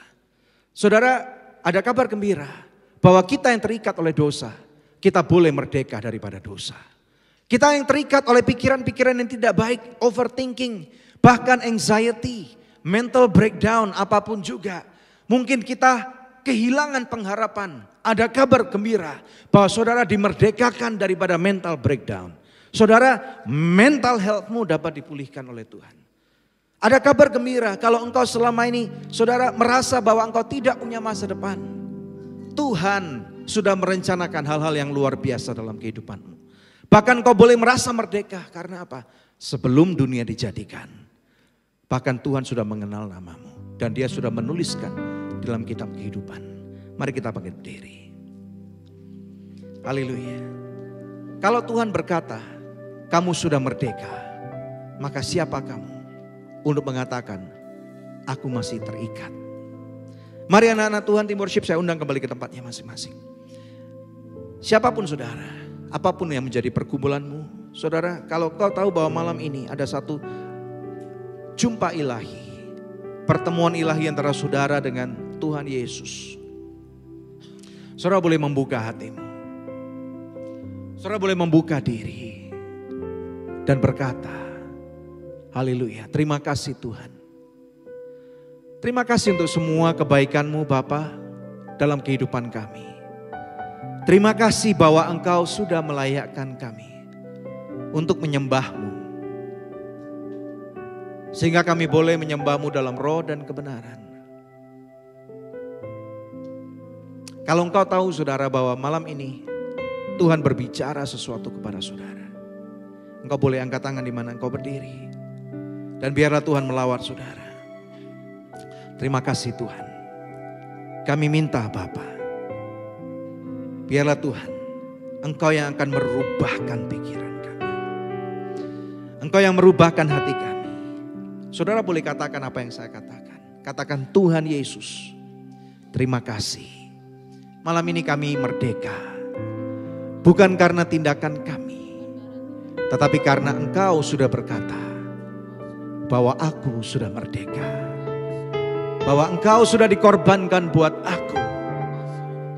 Saudara, ada kabar gembira bahwa kita yang terikat oleh dosa, kita boleh merdeka daripada dosa. Kita yang terikat oleh pikiran-pikiran yang tidak baik, overthinking, bahkan anxiety, mental breakdown, apapun juga. Mungkin kita kehilangan pengharapan. Ada kabar gembira bahwa saudara dimerdekakan daripada mental breakdown. Saudara, mental health-mu dapat dipulihkan oleh Tuhan. Ada kabar gembira kalau engkau selama ini saudara merasa bahwa engkau tidak punya masa depan. Tuhan sudah merencanakan hal-hal yang luar biasa dalam kehidupanmu. Bahkan engkau boleh merasa merdeka karena apa? Sebelum dunia dijadikan. Bahkan Tuhan sudah mengenal namamu dan Dia sudah menuliskan dalam kitab kehidupan. Mari kita bangkit berdiri. Haleluya. Kalau Tuhan berkata, kamu sudah merdeka, maka siapa kamu untuk mengatakan, aku masih terikat? Mari anak-anak Tuhan Tim Worship, saya undang kembali ke tempatnya masing-masing. Siapapun saudara, apapun yang menjadi pergumulanmu, saudara, kalau kau tahu bahwa malam ini ada satu jumpa ilahi, pertemuan ilahi antara saudara dengan Tuhan Yesus, saudara boleh membuka hatimu. Saudara boleh membuka diri dan berkata, haleluya, terima kasih Tuhan. Terima kasih untuk semua kebaikan-Mu Bapa dalam kehidupan kami. Terima kasih bahwa Engkau sudah melayakkan kami untuk menyembah-Mu. Sehingga kami boleh menyembah-Mu dalam roh dan kebenaran. Kalau engkau tahu saudara bahwa malam ini Tuhan berbicara sesuatu kepada saudara, engkau boleh angkat tangan di mana engkau berdiri. Dan biarlah Tuhan melawat saudara. Terima kasih Tuhan. Kami minta Bapa, biarlah Tuhan, Engkau yang akan merubahkan pikiran kami. Engkau yang merubahkan hati kami. Saudara boleh katakan apa yang saya katakan. Katakan, Tuhan Yesus, terima kasih. Malam ini kami merdeka. Bukan karena tindakan kami, tetapi karena Engkau sudah berkata bahwa aku sudah merdeka. Bahwa Engkau sudah dikorbankan buat aku.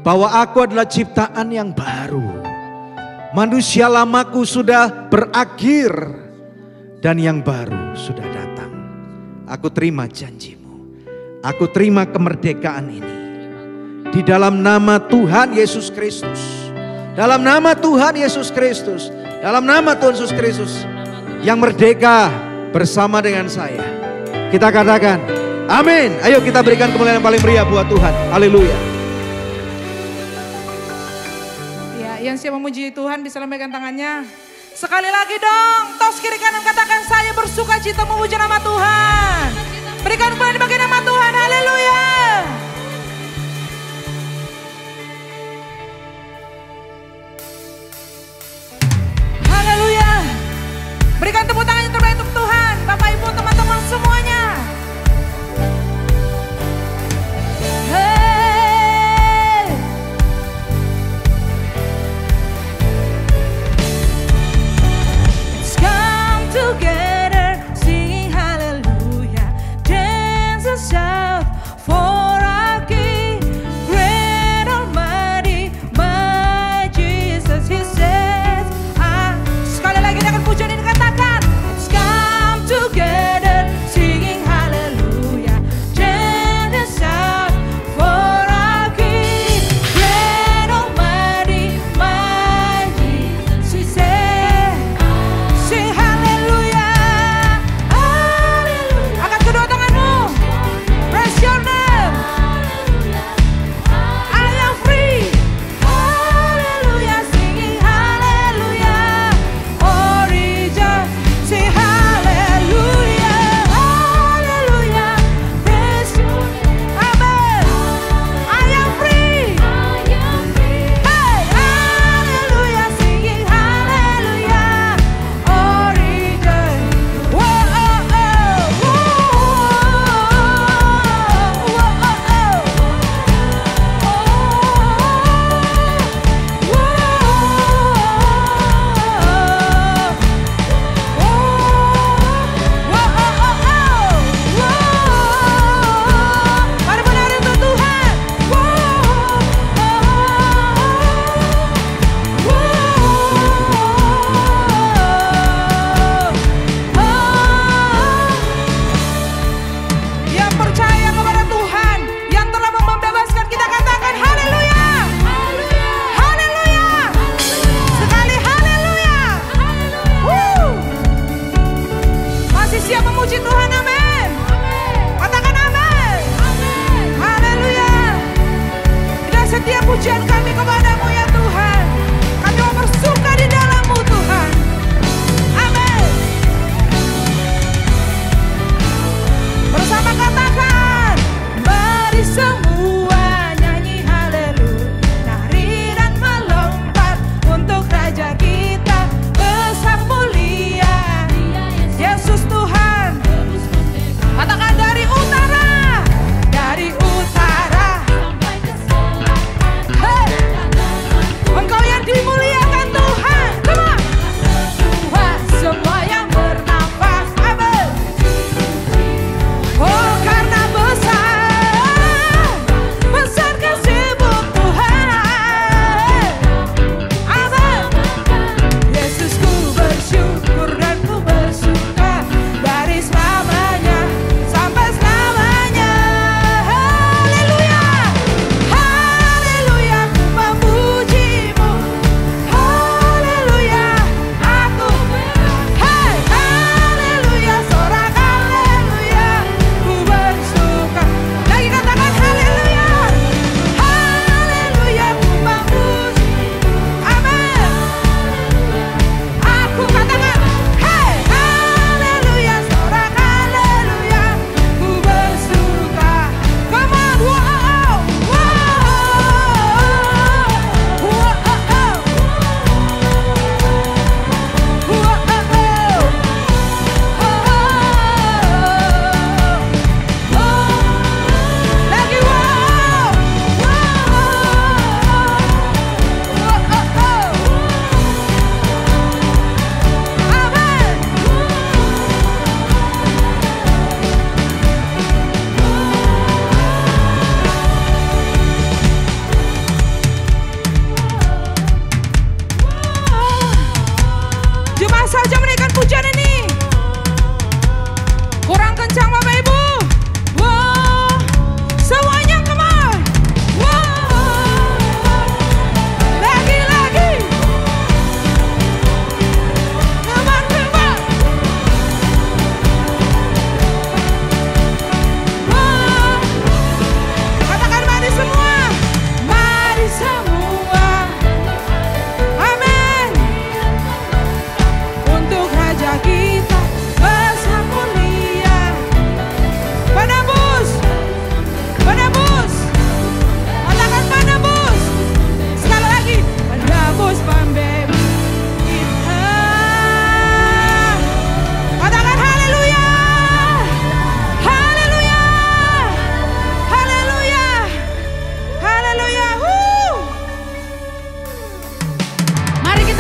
Bahwa aku adalah ciptaan yang baru. Manusia lamaku sudah berakhir dan yang baru sudah datang. Aku terima janji-Mu. Aku terima kemerdekaan ini. Di dalam nama Tuhan Yesus Kristus. Dalam nama Tuhan Yesus Kristus. Dalam nama Tuhan Yesus Kristus. Yang merdeka bersama dengan saya. Kita katakan, amin. Ayo kita berikan kemuliaan yang paling meriah buat Tuhan. Haleluya. Ya, yang siap memuji Tuhan bisa lambaikan tangannya. Sekali lagi dong, tos kiri kanan katakan, saya bersuka cita memuji nama Tuhan. Berikan kemuliaan bagi nama Tuhan. Haleluya. Haleluya. Berikan tepuk tangan yang terbaik untuk Tuhan. Bapak Ibu teman-teman semuanya. Hey. Let's come together, sing hallelujah, dance and shout for our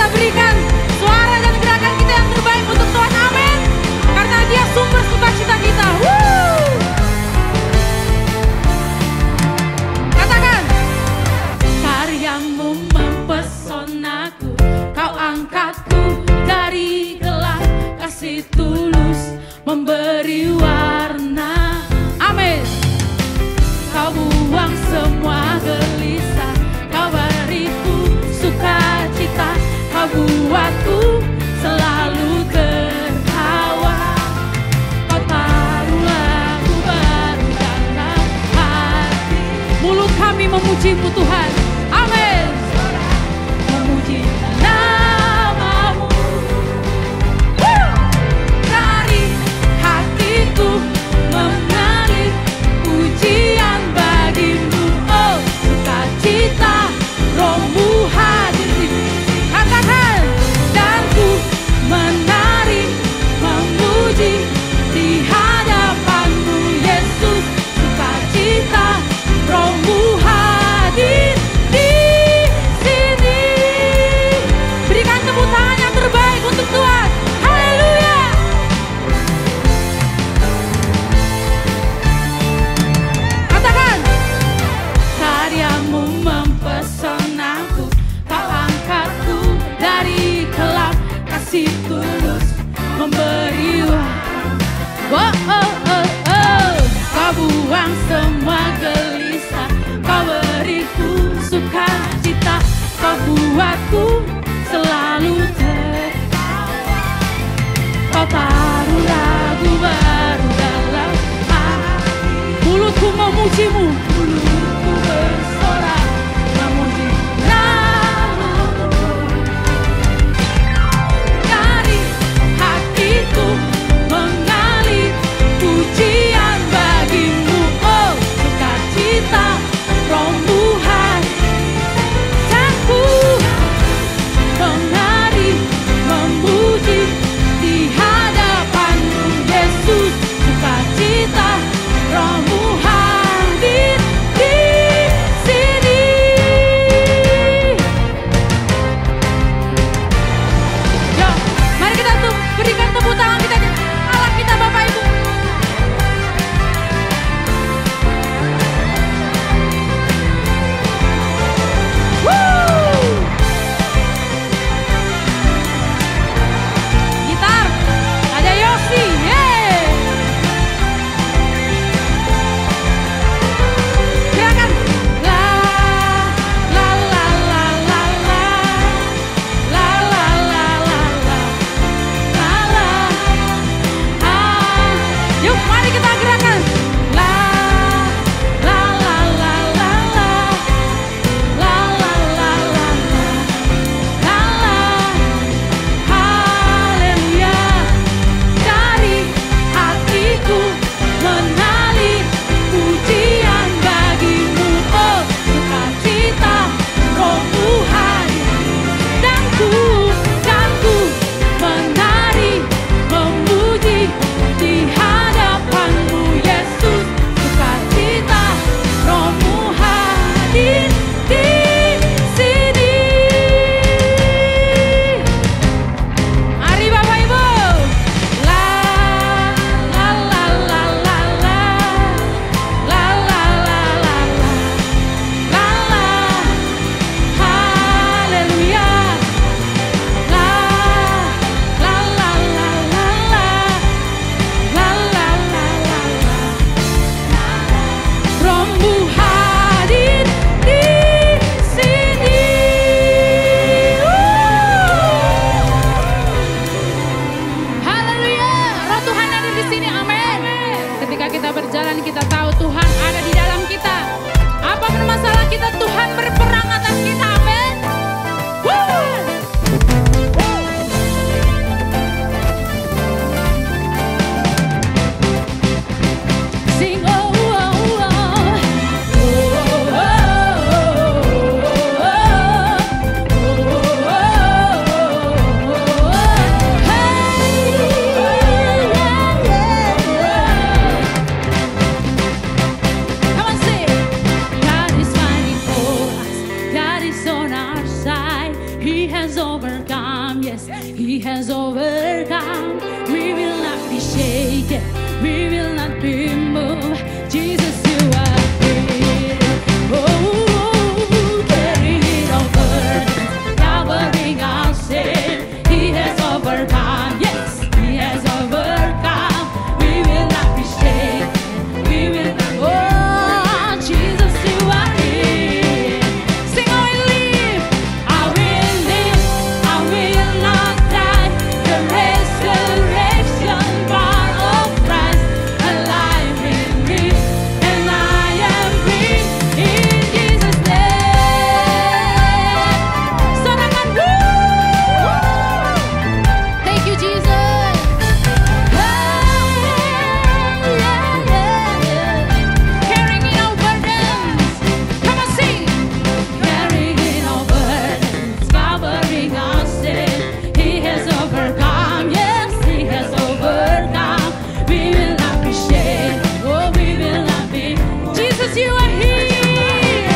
kita berikan suara dan gerakan kita yang terbaik untuk Tuhan, amin. Karena Dia sumber sukacita kita. Katakan, karyamu mempesonaku, kau angkatku dari gelap, kasih tulus memberi warna, amin. Kau buang semua gelisah, kau beriku sukacita, kau buatku selalu tertawa. Kau taruh lagu baru dalam hati. Mulut kami memuji-Mu Tuhan, amin. Memuji nama-Mu. Dari hatiku mengalir pujian bagimu, oh sukacita Roh-Mu hadir. Katakan, dan ku menari memuji di hadapan-Mu Yesus, sukacita Roh-Mu hadir di sini. Berikan tepuk tangan yang terbaik untuk Tuhan. Haleluya. Katakan, karyamu mempesonaku, kau angkatku dari gelap, kasih tulus memberi kau buang semua gelisah, kau beriku sukacita, kau buatku selalu tertawa. Kau taruh lagu baru dalam hati. Mulutku memuji-Mu, mulutku bersorak memuji nama-Mu. Dari hatiku mengalir pujian bagimu, oh sukacita Roh-Mu hadir. Dan ku menari memuji di hadapan-Mu Yesus, sukacita Roh-Mu hadir has overcome, yes, He has overcome. We will not be shaken, we will not be moved. Jesus, you are here. Oh, carrying our burdens, covering our sin. He has overcome, yes, He has overcome. We will not be shaken, we will not. Oh, Jesus, you are here. Sing, I will live, I will live, I will not die. The resurrection power of Christ alive in me, and I am free in Jesus' name. Sorangan, woo! Thank you, Jesus. Carrying our burdens. Come on, sing. Carrying our burdens, covering our sin. He has overcome, yes, He has overcome. We will not be shaken, oh, we will not be. Jesus, you are here.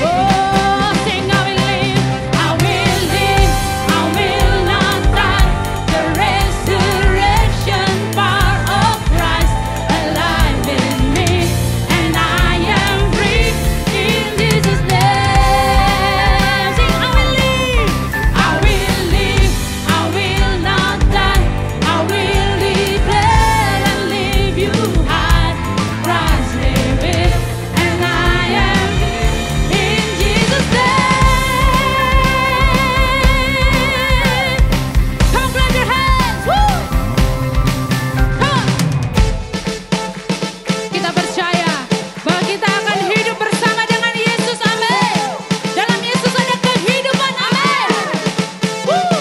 Oh, sing, I will live, I will live, I will not die. The resurrection power of Christ alive in me, and I am free in Jesus' name. Sing, I will live, I will live, I will not die. I will declare and leave you high. Christ living, and I am free in Jesus' name. Come on, clap your hands. Woo! Come on. Kita percaya bahwa kita akan hidup bersama dengan Yesus. Amin. Dalam Yesus ada kehidupan. Amin. Woo!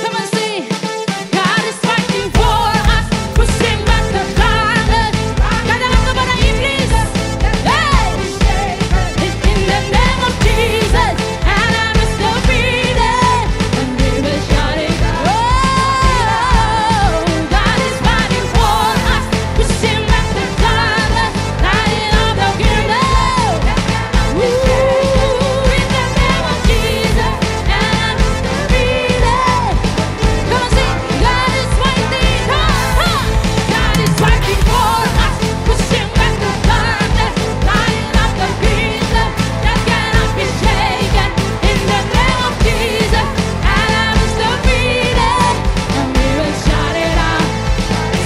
Come on, sing. God is fighting for us, pushing back the darkness. Katakan kepada iblis, hey, it's in the name of Jesus, and I must defeated, and we will shout it out. Oh, God is fighting for us, pushing back the darkness, lighting up the kingdom. Ooh, in the name of Jesus, and I must defeated. Come on, sing. God is fighting. Come on. God is fighting for us, pushing back the darkness, lighting up the kingdom that cannot be shaken. In the name of Jesus, and I must defeated, and we will shout it out.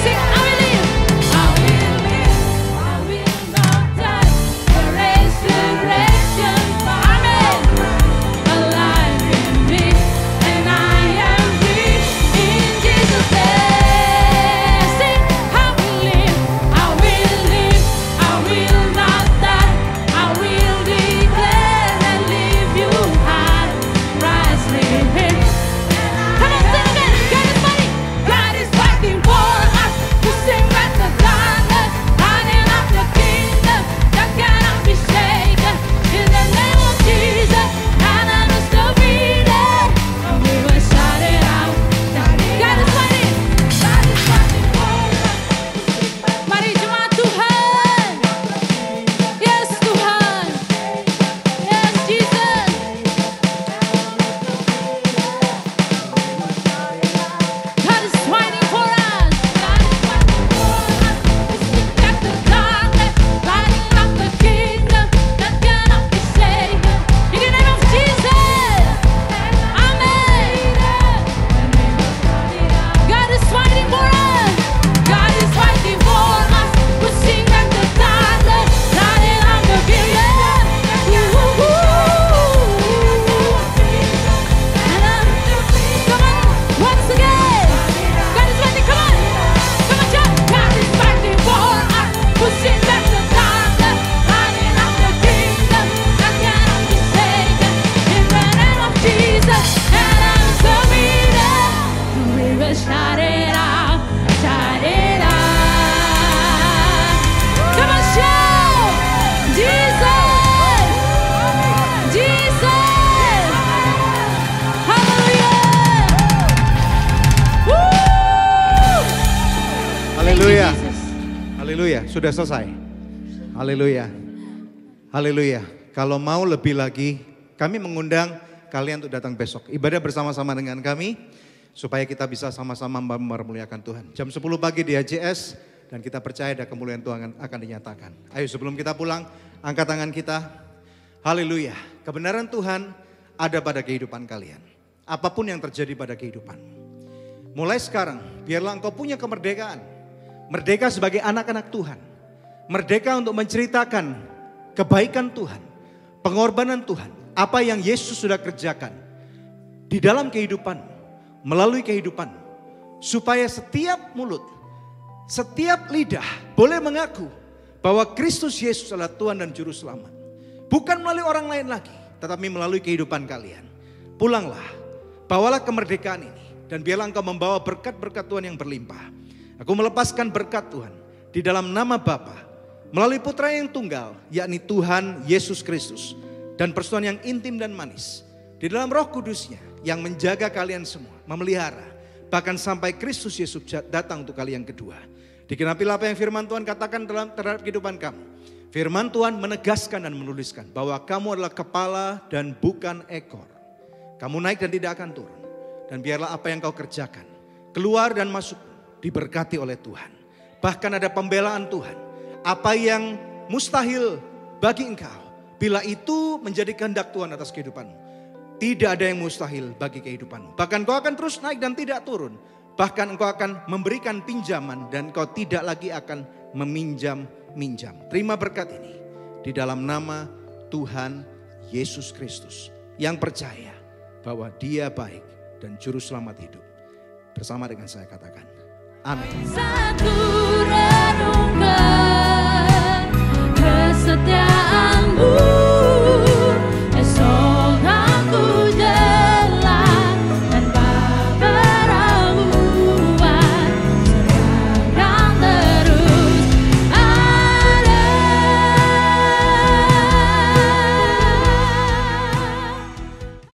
Sing, I will live, I will live, I will not die. The resurrection, amen, alive in me, and I am free in Jesus' name. Sing, I will live, I will live, I will not die. I will declare and leave you high. Christ living. Come on, sing again. God is fighting for us, pushing back the darkness, lighting up the kingdom that cannot be shaken. In the name of Jesus, and I must defeated, and we will shout it out. God is fighting. God is fighting for us. Mari jemaat Tuhan. Yes, Tuhan. Yes, Jesus. God is fighting for us. God is fighting for us. Pushing back the darkness, lighting up the kingdom that cannot be shaken. In the name of Jesus. Amen. God is fighting for us. God is fighting for us. Pushing back the darkness, lighting up the kingdom. Come on, once again. God is fighting. Come on, come on, shout. God is fighting for us, pushing back the darkness, lighting up the kingdom that cannot be shaken. In the name of Jesus, and I'm submitted. We will shout it out, shout it out. Come on, shout, Jesus, Jesus, Hallelujah. Woo! Haleluya. Thank you, Jesus. Haleluya, sudah selesai. Haleluya. Haleluya. Kalau mau lebih lagi, Kami mengundang kalian untuk datang besok. Ibadah bersama-sama dengan kami supaya kita bisa sama-sama mempermuliakan Tuhan. Jam 10 pagi di HJS dan kita percaya ada kemuliaan Tuhan akan dinyatakan. Ayo sebelum kita pulang, angkat tangan kita. Haleluya. Kebenaran Tuhan ada pada kehidupan kalian. Apapun yang terjadi pada kehidupanmu. Mulai sekarang, biarlah engkau punya kemerdekaan. Merdeka sebagai anak-anak Tuhan. Merdeka untuk menceritakan kebaikan Tuhan. Pengorbanan Tuhan. Apa yang Yesus sudah kerjakan di dalam kehidupan, melalui kehidupan, supaya setiap mulut, setiap lidah boleh mengaku bahwa Kristus Yesus adalah Tuhan dan Juru Selamat. Bukan melalui orang lain lagi, tetapi melalui kehidupan kalian. Pulanglah, bawalah kemerdekaan ini, dan biarlah engkau membawa berkat-berkat Tuhan yang berlimpah. Aku melepaskan berkat Tuhan di dalam nama Bapa, melalui Putra yang tunggal, yakni Tuhan Yesus Kristus. Dan persekutuan yang intim dan manis di dalam Roh Kudusnya yang menjaga kalian semua, memelihara, bahkan sampai Kristus Yesus datang untuk kali yang kedua. Digenapilah apa yang firman Tuhan katakan terhadap kehidupan kamu. Firman Tuhan menegaskan dan menuliskan bahwa kamu adalah kepala dan bukan ekor. Kamu naik dan tidak akan turun. Dan biarlah apa yang kau kerjakan, keluar dan masuk, diberkati oleh Tuhan. Bahkan ada pembelaan Tuhan. Apa yang mustahil bagi engkau, bila itu menjadi kehendak Tuhan atas kehidupanmu, tidak ada yang mustahil bagi kehidupanmu. Bahkan kau akan terus naik dan tidak turun. Bahkan engkau akan memberikan pinjaman dan kau tidak lagi akan meminjam-minjam. Terima berkat ini di dalam nama Tuhan Yesus Kristus yang percaya bahwa Dia baik dan Juru Selamat hidup. Bersama dengan saya katakan, amin. Satu renungkan kesetiaan-Mu.